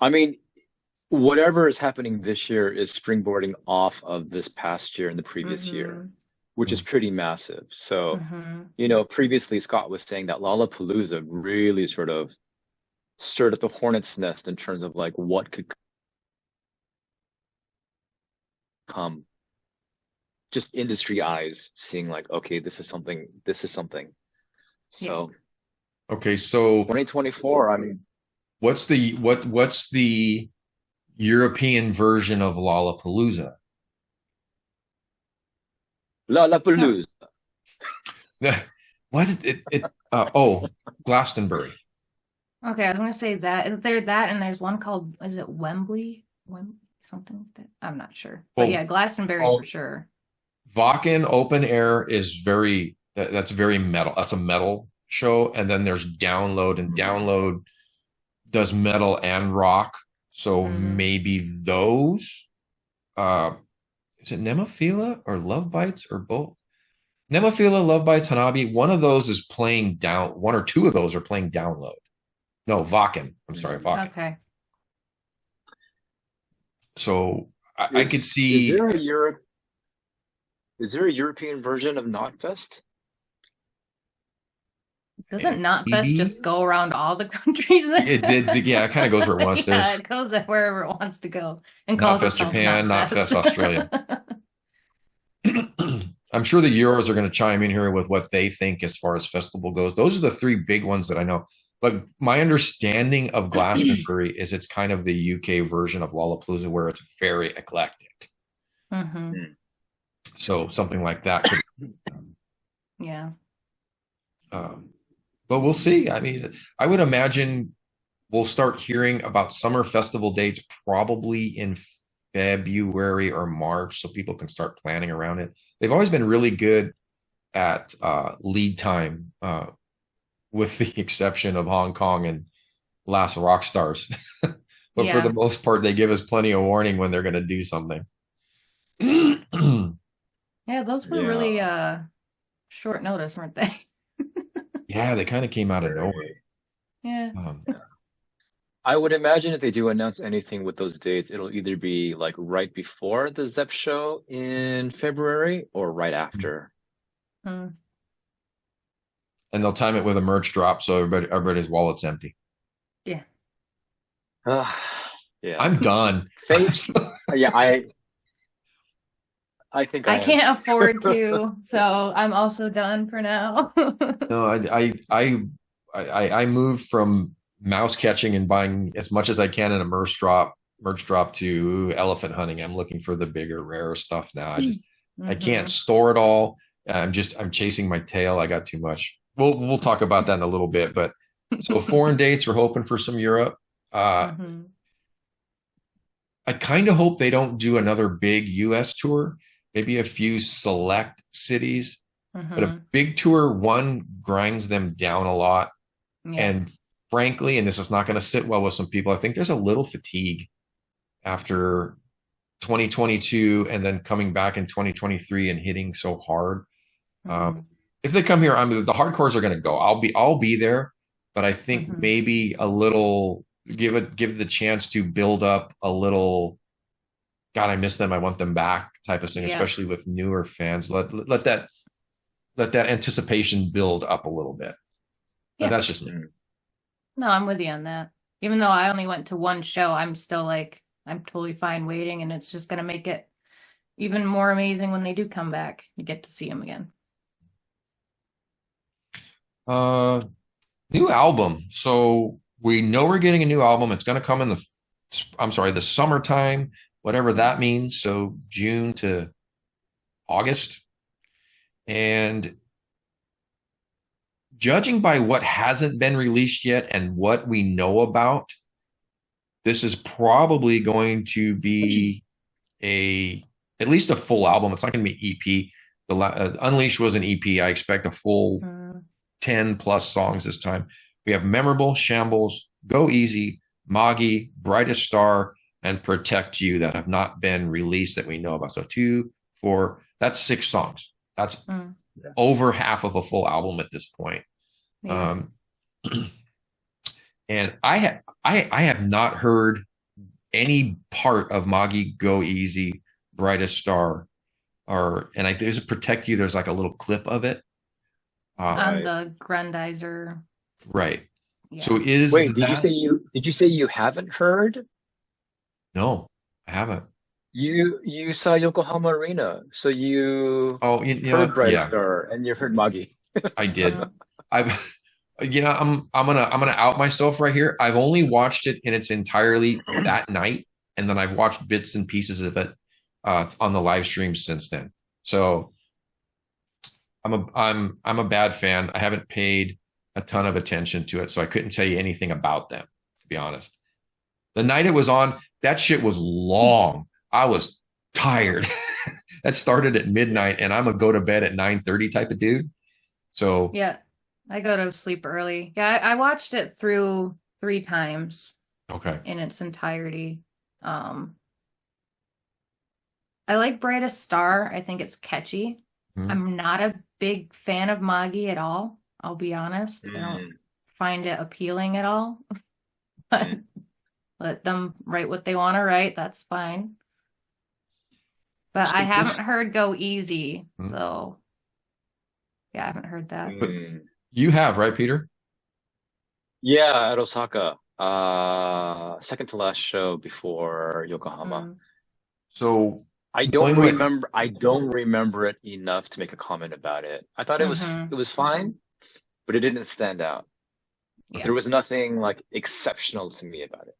I mean, whatever is happening this year is springboarding off of this past year and the previous year, which is pretty massive. So, previously Scott was saying that Lollapalooza really sort of stirred up the hornet's nest in terms of like what could come. Just industry eyes seeing like, okay, this is something. So, okay, so 2024. I mean, what's the European version of Lollapalooza? Lollapalooza. What it? Glastonbury. Okay, I was gonna say that there's that, and there's one called, is it Wembley? Something like that. I'm not sure, but yeah, Glastonbury for sure. Wacken Open Air is that's very metal. That's a metal show, and then there's Download, and Download does metal and rock. So Mhm. maybe those. Is it Nemophila or Love Bites or both? Nemophila, Love Bites, Hanabi. One of those is playing down. One or two of those are playing download. No, Vakken. I'm sorry, Vakken. Okay. So I could Is see. there a European version of Knotfest? Doesn't Knotfest Maybe just go around all the countries? it did. Yeah, it kind of goes where it wants. Yeah, There's it goes wherever it wants to go and calls Knotfest itself Japan, Knotfest Australia. Knotfest. I'm sure the Euros are going to chime in here with what they think as far as festival goes. Those are the three big ones that I know. But my understanding of Glastonbury is it's kind of the UK version of Lollapalooza, where it's very eclectic. Hmm. So something like that could. Yeah. But we'll see. I mean, I would imagine we'll start hearing about summer festival dates probably in February or March, so people can start planning around it. They've always been really good at lead time, with the exception of Hong Kong and Last Rock Stars. But for the Yeah. most part, they give us plenty of warning when they're going to do something. Yeah, Yeah, those were really short notice, weren't they? they kind of came out of nowhere. Very. Yeah. I would imagine if they do announce anything with those dates, it'll either be like right before the Zepp show in February or right after. Mm. And they'll time it with a merch drop, so everybody's wallet's empty. Yeah. Yeah. I'm done. Thanks. Yeah, I think I I am. can't afford to, so I'm also done for now. No, I moved from mouse catching and buying as much as I can in a merch drop to elephant hunting. I'm looking for the bigger, rarer stuff now. I can't Mhm. store it all. I'm chasing my tail. I got too much. We'll talk about that in a little bit. But so foreign dates, we're hoping for some Europe. Mhm. I kind of hope they don't do another big US tour, maybe a few select cities, but a Mhm. big tour, one, grinds them down a lot. Yeah. And frankly, and this is not going to sit well with some people, I think there's a little fatigue after 2022 and then coming back in 2023 and hitting so hard. Mhm. If they come here, the hardcores are going to go. I'll be there, but I think Mhm. maybe a little give the chance to build up a little. God, I miss them. I want them back type of thing, Yeah. especially with newer fans. Let that anticipation build up a little bit. But Yeah. that's just me. No, I'm with you on that. Even though I only went to one show, I'm still like, I'm totally fine waiting, and it's just going to make it even more amazing when they do come back. You get to see them again. New album. So we know we're getting a new album. It's going to come in the summertime, whatever that means. So June to August. And judging by what hasn't been released yet and what we know about, this is probably going to be at least a full album. It's not going to be EP. Unleashed was an EP. I expect a full 10 plus songs this time. We have Memorable, Shambles, Go Easy, Moggy, Brightest Star, and Protect You that have not been released that we know about. So 2, 4, that's 6 songs. That's over half of a full album at this point. Yeah. And I have not heard any part of Moggy, Go Easy, Brightest Star, there's a Protect You. There's like a little clip of it. On the Grandizer. Right. Yeah. So Wait, did you say you haven't heard? No, I haven't. You saw Yokohama Arena, so you heard Bright Star and you heard Moggy. I did. I'm gonna out myself right here. I've only watched it in its entirety that night, and then I've watched bits and pieces of it on the live stream since then. So I'm a bad fan. I haven't paid a ton of attention to it, so I couldn't tell you anything about them, to be honest. The night it was on, that shit was long. I was tired. That started at midnight, and I'm a go to bed at 9:30 type of dude. So yeah, I go to sleep early. Yeah, I watched it through 3 times Okay. in its entirety. I like Brightest Star. I think it's catchy. Mhm. I'm not a big fan of Moggy at all. I'll be honest. I don't find it appealing at all. But let them write what they want to write. That's fine. But So I haven't this- heard Go Easy. Mhm. So yeah, I haven't heard that. But you have, right, Peter? Yeah, at Osaka. Second to last show before Yokohama. Mm. So I don't knowing what- remember. I don't remember it enough to make a comment about it. I thought it was fine, but it didn't stand out. Yeah. There was nothing like exceptional to me about it.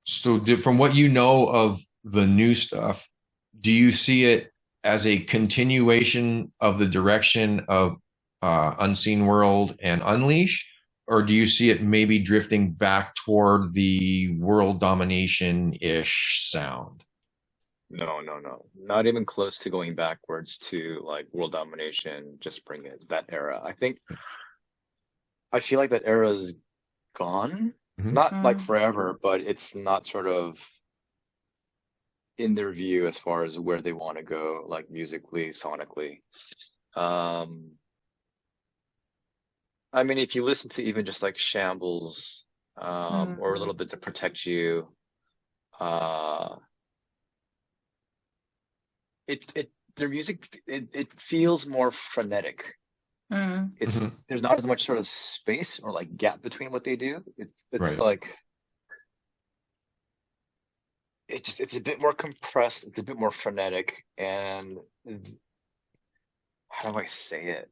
So from what you know of the new stuff, do you see it as a continuation of the direction of Unseen World and Unleash? Or do you see it maybe drifting back toward the world domination-ish sound? No. Not even close to going backwards to like world domination, just bring it that era. I feel like that era is gone. Mhm. Not like forever, but it's not sort of in their view as far as where they want to go, like musically, sonically. I mean, if you listen to even just like Shambles, or a little bit to Protect You, their music, it feels more frenetic. There's not as much sort of space or like gap between what they do. It's Right. like it's a bit more compressed, it's a bit more frenetic, and how do I say it?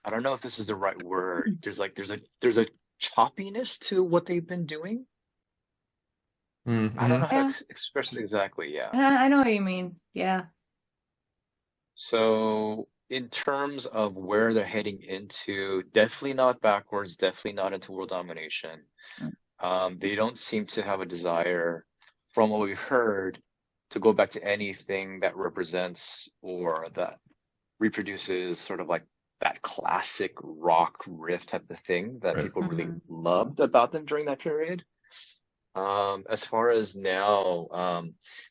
I don't know if this is the right word. There's a choppiness to what they've been doing. Mhm. I don't know how to express it exactly. Yeah. I know what you mean. Yeah. So in terms of where they're heading into, definitely not backwards, definitely not into world domination. They don't seem to have a desire, from what we've heard, to go back to anything that represents or that reproduces sort of like that classic rock riff type of thing that people really loved about them during that period. As far as now,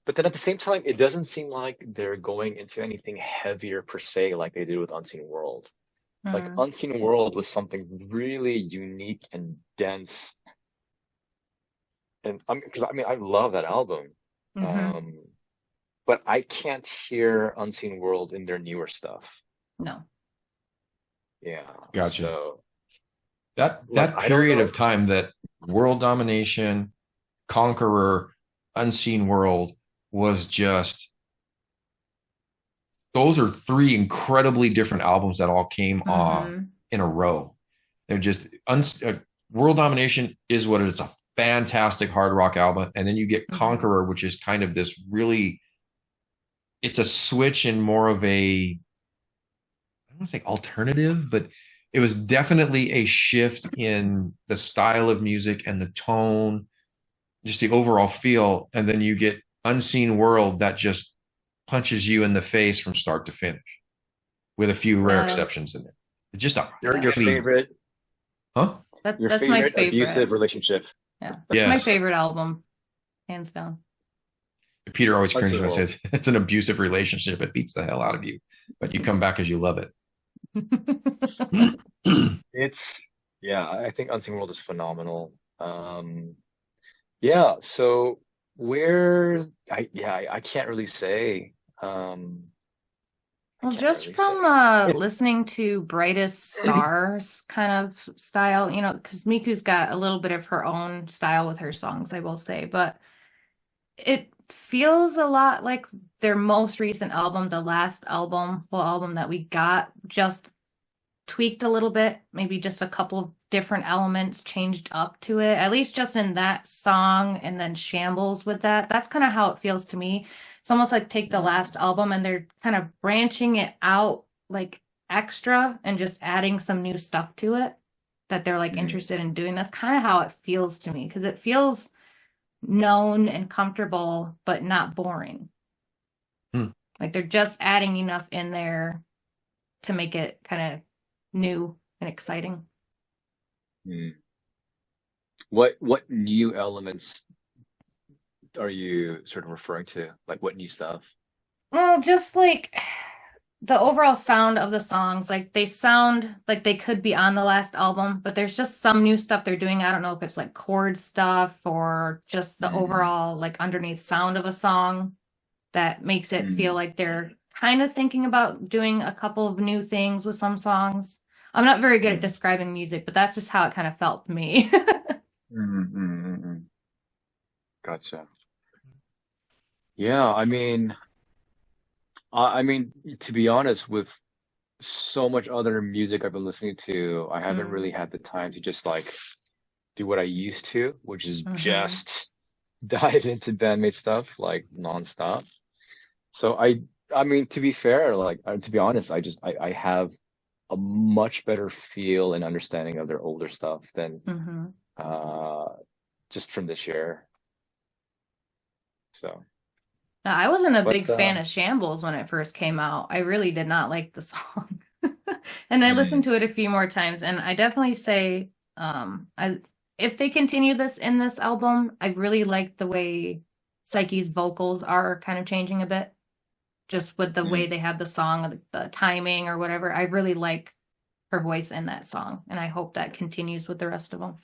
but then at the same time, it doesn't seem like they're going into anything heavier per se, like they did with Unseen World. Like Unseen World was something really unique and dense, and because I mean I love that album, but I can't hear Unseen World in their newer stuff. No. Yeah. Gotcha. So that like, I don't period know. of time, that world domination, Conqueror, Unseen World, was just, those are 3 incredibly different albums that all came on in a row. They're just world domination is what it is, a fantastic hard rock album, and then you get Conqueror, which is kind of this really, it's a switch in more of a, I don't want to say alternative, but it was definitely a shift in the style of music and the tone, just the overall feel. And then you get Unseen World that just punches you in the face from start to finish, with a few rare exceptions in it. It's just Your favorite, huh? That's your my favorite abusive relationship. Yeah, that's my favorite album, hands down. Peter always cringes when I Unseen say it's an abusive relationship. It beats the hell out of you, but you come back because you love it. I think Unseen World is phenomenal. Yeah, so I can't really say. Well, just from listening to Brightest Stars kind of style, you know, because Miku's got a little bit of her own style with her songs, I will say, but it feels a lot like their most recent album, the last album, full album that we got, just tweaked a little bit, maybe just a couple of different elements changed up to it, at least just in that song, and then Shambles with that. That's kind of how it feels to me. It's almost like take the last album and they're kind of branching it out like extra and just adding some new stuff to it that they're like interested in doing. That's kind of how it feels to me, because it feels known and comfortable, but not boring. Like they're just adding enough in there to make it kind of new and exciting. What new elements are you sort of referring to? Like what new stuff? Well, just like the overall sound of the songs, like they sound like they could be on the last album, but there's just some new stuff they're doing. I don't know if it's like chord stuff or just the Mm, overall like underneath sound of a song that makes it feel mm, like they're kind of thinking about doing a couple of new things with some songs. I'm not very good at mm, describing music, but that's just how it kind of felt to me. mm. Gotcha. Yeah, I mean, to be honest, with so much other music I've been listening to, I haven't really Mm, had the time to just like do what I used to, which is mhm. just dive into bandmate stuff like nonstop. So I mean, to be fair, like to be honest, I have a much better feel and understanding of their older stuff than Mhm. uh just from this year. So, Now, I wasn't a big but fan of Shambles when it first came out. I really did not like the song. And I listened mm, to it a few more times, and I definitely say, I if they continue this in this album, I really like the way Psyche's vocals are kind of changing a bit, just with the way mm, they have the song, the timing or whatever. I really like her voice in that song, and I hope that continues with the rest of them.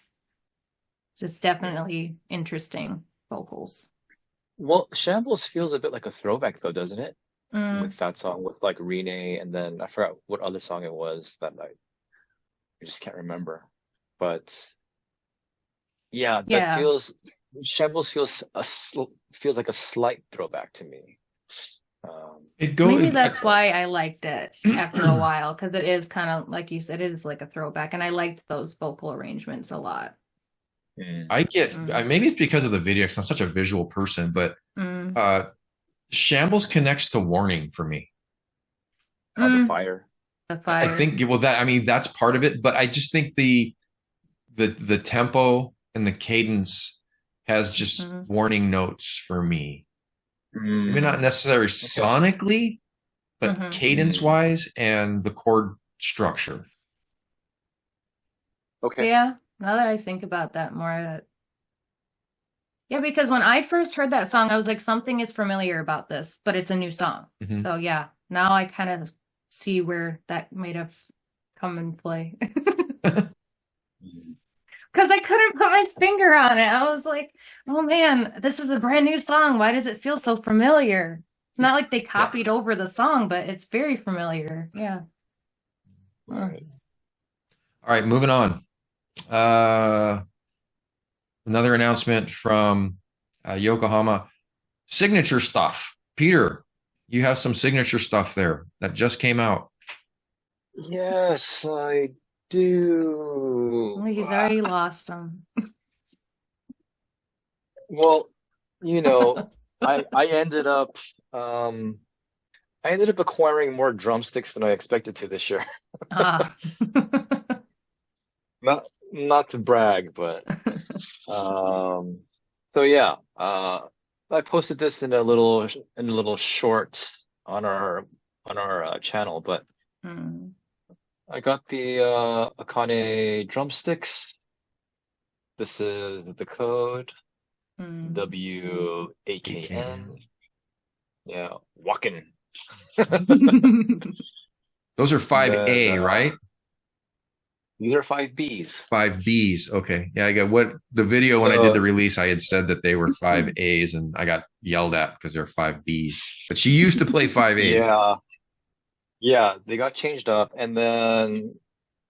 So it's yeah. definitely interesting vocals. Well, Shambles feels a bit like a throwback though, doesn't it? Mm, With that song with like Rene and then I forgot what other song it was that I just can't remember. But yeah, that yeah. feels Shambles feels like a slight throwback to me. Um, It Maybe goes. that's why I liked it after a while, because it is kind of like you said, it is like a throwback, and I liked those vocal arrangements a lot. mm. I get. Mm. Maybe it's because of the video, because I'm such a visual person, but Mm. uh, Shambles connects to Warning for me. Oh, the Mm. fire. The I fire. think well that I mean that's part of it, but I just think the tempo and the cadence has just Mm. warning notes for me. Maybe not Mm, necessarily okay. sonically, but Hmm. cadence Mm, wise and the chord structure. okay. Yeah. Now that I think about that more, yeah, because when I first heard that song, I was like, something is familiar about this, but it's a new song. Mhm. So yeah, now I kind of see where that might have come in play. Mm, Because I couldn't put my finger on it. I was like, oh man, this is a brand new song. Why does it feel so familiar? It's not like they Yeah. copied over the song, but it's very familiar. Yeah. Huh. right. All right, moving on. Uh, Another announcement from Yokohama. Signature stuff. Peter, you have some signature stuff there that just came out. Yes, I do. Well, he's already lost them. Well, you know, I ended up um I ended up acquiring more drumsticks than I expected to this year. Ah. Not to brag, but so yeah, I posted this in a little short on our channel, but Hmm. I got the Akane drumsticks. This is the code Hmm. WAKN. AKN. Yeah, walking. Those are Then 5A, right? these are 5Bs. 5Bs. Okay. Yeah, I got what the video when I did the So release, I had said that they were 5As and I got yelled at because they're 5Bs. But she used to play 5As. yeah, yeah, they got changed up, and then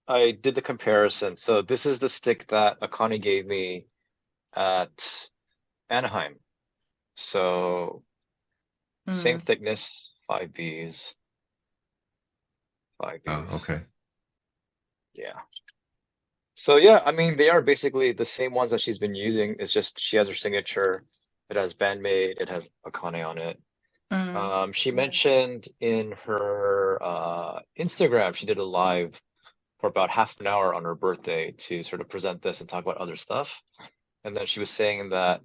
I did the comparison. So this is the stick that Akane gave me at Anaheim. So same Hmm. thickness, 5Bs, Oh, 5Bs. okay. Yeah. So yeah, I mean they are basically the same ones that she's been using. It's just she has her signature. It has Bandmate, it has Akane on it. Hmm. She mentioned in her Instagram, she did a live for about half an hour on her birthday to sort of present this and talk about other stuff. And then she was saying that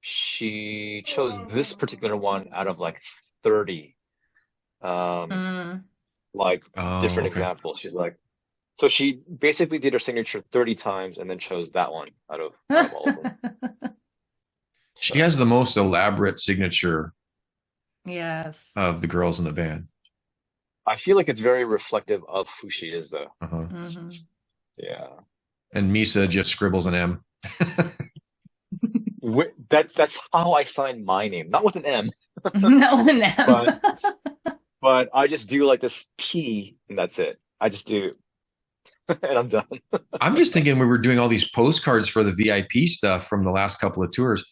she chose this particular one out of like 30 um Hmm. like Oh, different okay. examples. She's like, So she basically did her signature 30 times and then chose that one out of all of them. She has the most elaborate signature Yes. of the girls in the band. I feel like it's very reflective of who she is, though. Mm-hmm. Yeah. And MISA just scribbles an M. That's how I sign my name, not with an M, Not an M. but I just do like this P and that's it. I just do, and I'm done. I'm just thinking we were doing all these postcards for the VIP stuff from the last couple of tours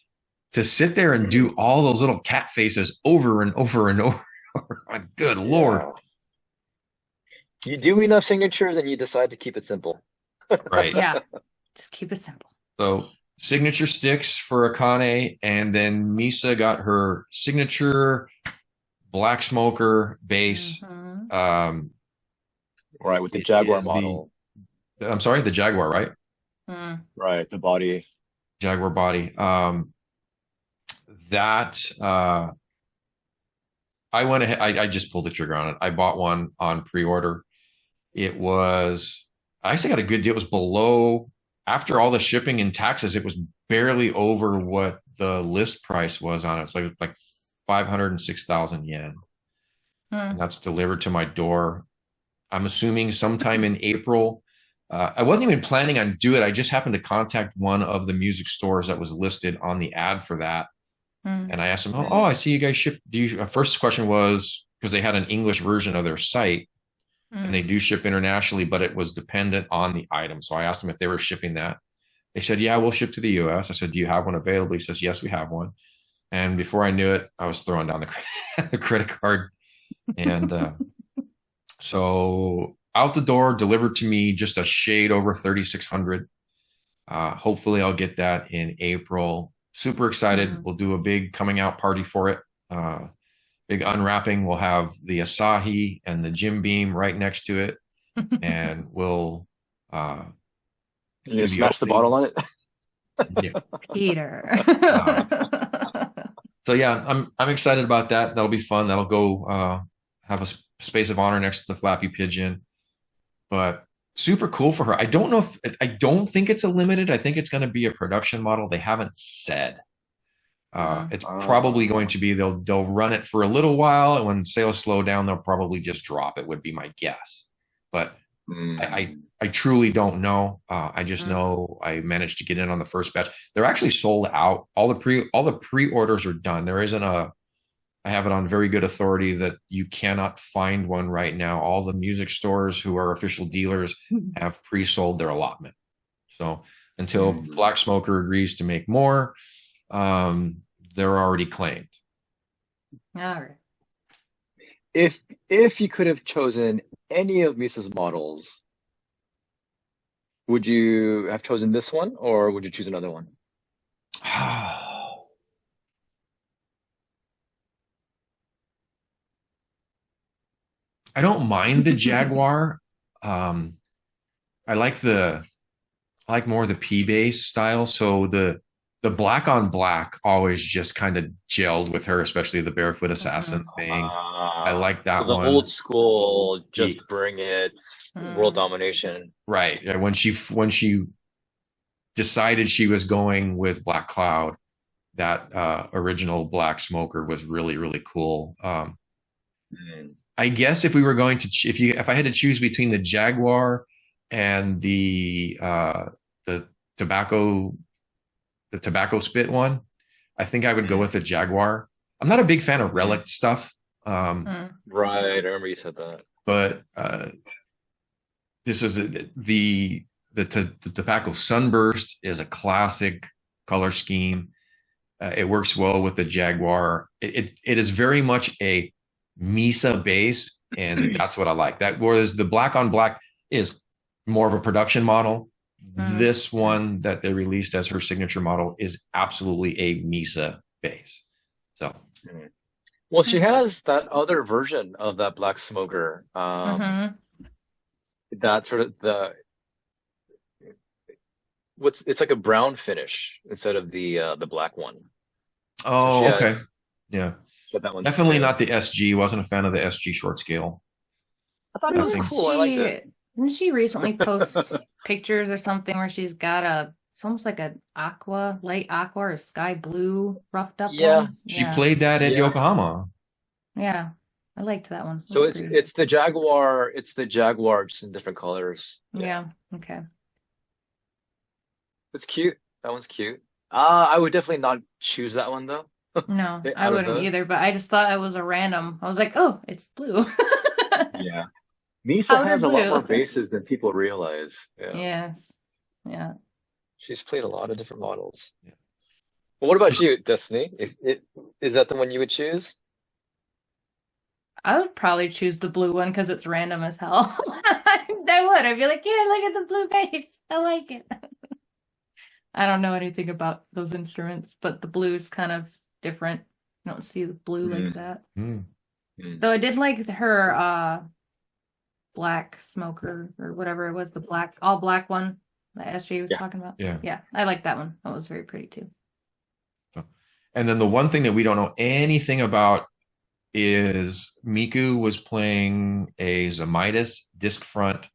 to sit there and do all those little cat faces over and over and over. My good Lord. You do enough signatures and you decide to keep it simple. Right. Yeah. Just keep it simple. So signature sticks for Akane, and then MISA got her signature black smoker bass. Mm-hmm. Right, with the Jaguar model. I'm sorry, the Jaguar, right? Right, the body. Jaguar body. I went ahead, I just pulled the trigger on it. I bought one on pre-order. I actually got a good deal. It was below, after all the shipping and taxes, it was barely over what the list price was on it. So it was like 506,000 yen. And that's delivered to my door. I'm assuming sometime in April. I wasn't even planning on doing it. I just happened to contact one of the music stores that was listed on the ad for that. And I asked them, oh, I see you guys ship. First question was, because they had an English version of their site and they do ship internationally, but it was dependent on the item. So I asked them if they were shipping that. They said, yeah, we'll ship to the US. I said, do you have one available? He says, yes, we have one. And before I knew it, I was throwing down the credit card. And so out the door, delivered to me just a shade over 3,600. Hopefully I'll get that in April. Super excited. We'll do a big coming out party for it. Big unwrapping. We'll have the Asahi and the Jim Beam right next to it. And we'll you smash the bottle on it. Yeah. Peter. So yeah, I'm excited about that. That'll be fun. That'll go have a space of honor next to the Flappy Pigeon. But super cool for her. I don't think it's a limited. I think it's going to be a production model. They haven't said. It's probably going to be, they'll run it for a little while, and when sales slow down, they'll probably just drop it, would be my guess. But I truly don't know. I just know I managed to get in on the first batch. They're actually sold out. All the pre-orders are done. There isn't I have it on very good authority that you cannot find one right now. All the music stores who are official dealers have pre-sold their allotment. So until Black Smoker agrees to make more, they're already claimed. All right. If you could have chosen any of MISA's models, would you have chosen this one or would you choose another one? I don't mind the Jaguar. I like more the P-bass style. So the black on black always just kind of gelled with her, especially the Barefoot Assassin thing. I like that so one. The old school, just bring it, world domination. Right. Yeah, when she decided she was going with Black Cloud, that original Black Smoker was really, really cool. I guess if we were going to, if I had to choose between the Jaguar and the tobacco spit one, I think I would go with the Jaguar. I'm not a big fan of relic stuff. Right, I remember you said that. But this is the tobacco sunburst is a classic color scheme. It works well with the Jaguar. It is very much a MISA base, and that's what I like. That, whereas the black on black is more of a production model. This one that they released as her signature model is absolutely a MISA base. So, well, she has that other version of that Black Smoker. That sort of it's like a brown finish instead of the black one. Oh, so okay, yeah. That definitely not the SG. Wasn't a fan of the SG short scale. I thought it was cool. I liked it. Didn't she recently post pictures or something where she's got it's almost like an light aqua or sky blue roughed up Yeah. one? She Yeah. played that at Yeah. Yokohama. Yeah. I liked that one. So Looked pretty. it's the Jaguar. It's the Jaguar, just in different colors. Yeah. Okay. It's cute. That one's cute. I would definitely not choose that one though. No, I Out of wouldn't those. either, but I just thought it was a random. I was like, oh, it's blue. Yeah. MISA Powder has a lot blue. more bases than people realize. Yeah. Yes. Yeah. She's played a lot of different models. Yeah. Well, what about you, Destiny? Is that the one you would choose? I would probably choose the blue one because it's random as hell. I would. I'd be like, yeah, look at the blue base. I like it. I don't know anything about those instruments, but the blue is kind of different. You don't see the blue like that. Mm. Though I did like her black smoker or whatever it was, the all black one that SJ was talking about. Yeah. Yeah, I like that one. That was very pretty too. And then the one thing that we don't know anything about is Miku was playing a Zemaitis disc front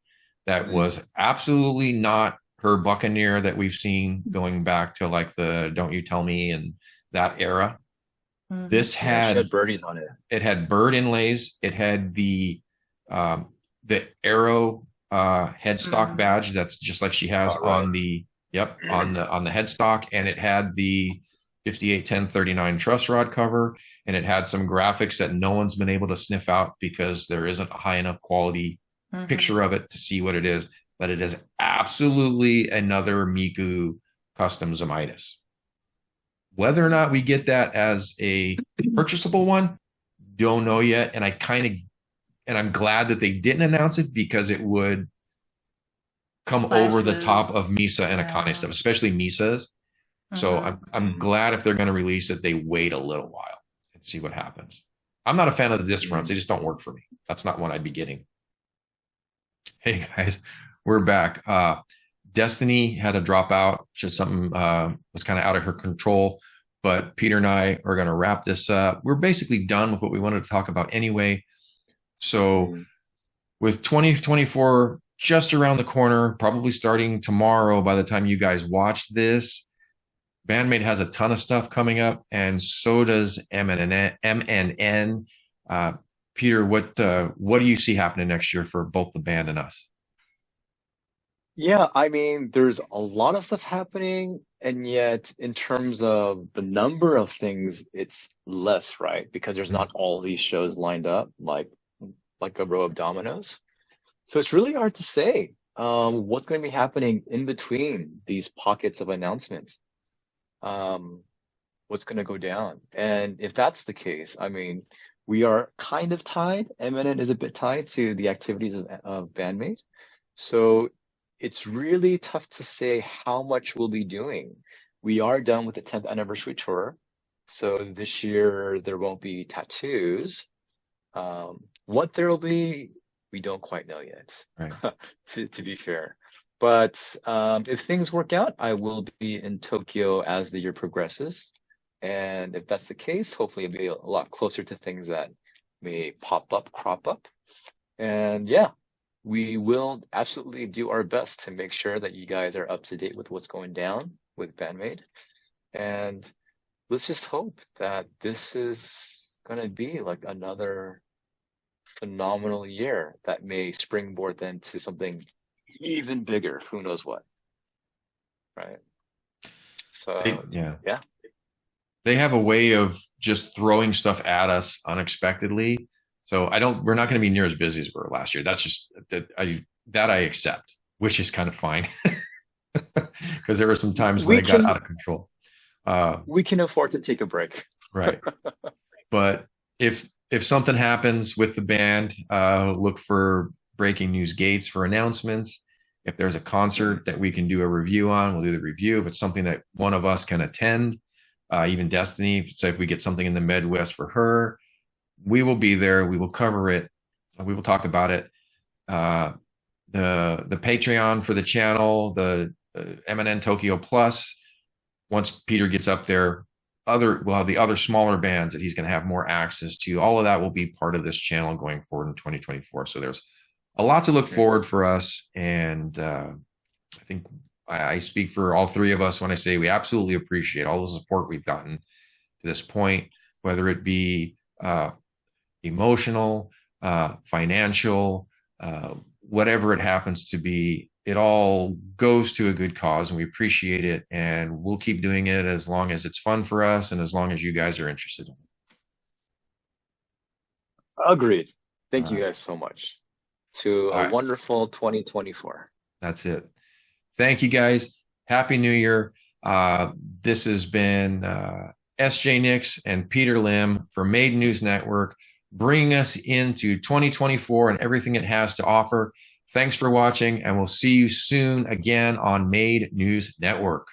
that was absolutely not her Buccaneer that we've seen going back to like the Don't You Tell Me and that era. Mhm. This She had had birdies on it. it had bird inlays. It had the arrow headstock badge that's just like she has on the on the headstock, and it had the 581039 truss rod cover, and it had some graphics that no one's been able to sniff out because there isn't a high enough quality picture of it to see what it is. But it is absolutely another Miku custom Zemaitis. Whether or not we get that as a purchasable one, don't know yet. And I'm glad that they didn't announce it because it would come over the top of MISA and Akane stuff, especially MISA's. So I'm glad if they're going to release it, they wait a little while and see what happens. I'm not a fan of the disc fronts. They just don't work for me. That's not one I'd be getting. Hey guys, we're back. Destiny had to drop out. Just something was kind of out of her control. But Peter and I are going to wrap this up. We're basically done with what we wanted to talk about anyway. So with 2024 just around the corner, probably starting tomorrow by the time you guys watch this, Bandmate has a ton of stuff coming up, and so does MNN. Peter, what do you see happening next year for both the band and us? Yeah, I mean, there's a lot of stuff happening, and yet in terms of the number of things, it's less, right? Because there's not all these shows lined up like a row of dominoes. So it's really hard to say what's going to be happening in between these pockets of announcements. What's going to go down. And if that's the case, I mean, we are kind of tied. MNN is a bit tied to the activities of Bandmate. So it's really tough to say how much we'll be doing. We are done with the 10th anniversary tour. So this year there won't be tattoos. What there will be, we don't quite know yet, right. to be fair. But if things work out, I will be in Tokyo as the year progresses. And if that's the case, hopefully it'll be a lot closer to things that may crop up. And yeah, we will absolutely do our best to make sure that you guys are up to date with what's going down with Bandmate. And let's just hope that this is going to be like another phenomenal year that may springboard then to something even bigger. Who knows what? Right. So yeah. They have a way of just throwing stuff at us unexpectedly. So we're not going to be near as busy as we were last year. That's just that I accept, which is kind of fine because there were some times when it got out of control. We can afford to take a break. Right. But if something happens with the band, look for Breaking News Gates for announcements. If there's a concert that we can do a review on, we'll do the review. If it's something that one of us can attend, even Destiny, so if we get something in the Midwest for her, we will be there. We will cover it. We will talk about it. The Patreon for the channel, the MNN Tokyo Plus. Once Peter gets up there, we'll have the other smaller bands that he's going to have more access to. All of that will be part of this channel going forward in 2024. So there's a lot to look forward for us. And I think I speak for all three of us when I say we absolutely appreciate all the support we've gotten to this point, whether it be emotional, financial, whatever it happens to be. It all goes to a good cause, and we appreciate it. And we'll keep doing it as long as it's fun for us and as long as you guys are interested in it. Agreed. Thank you guys so much. To a wonderful 2024. That's it. Thank you guys. Happy New Year. This has been SJ Nix and Peter Lim for Maid News Network, bringing us into 2024 and everything it has to offer. Thanks for watching, and we'll see you soon again on Maid News Network.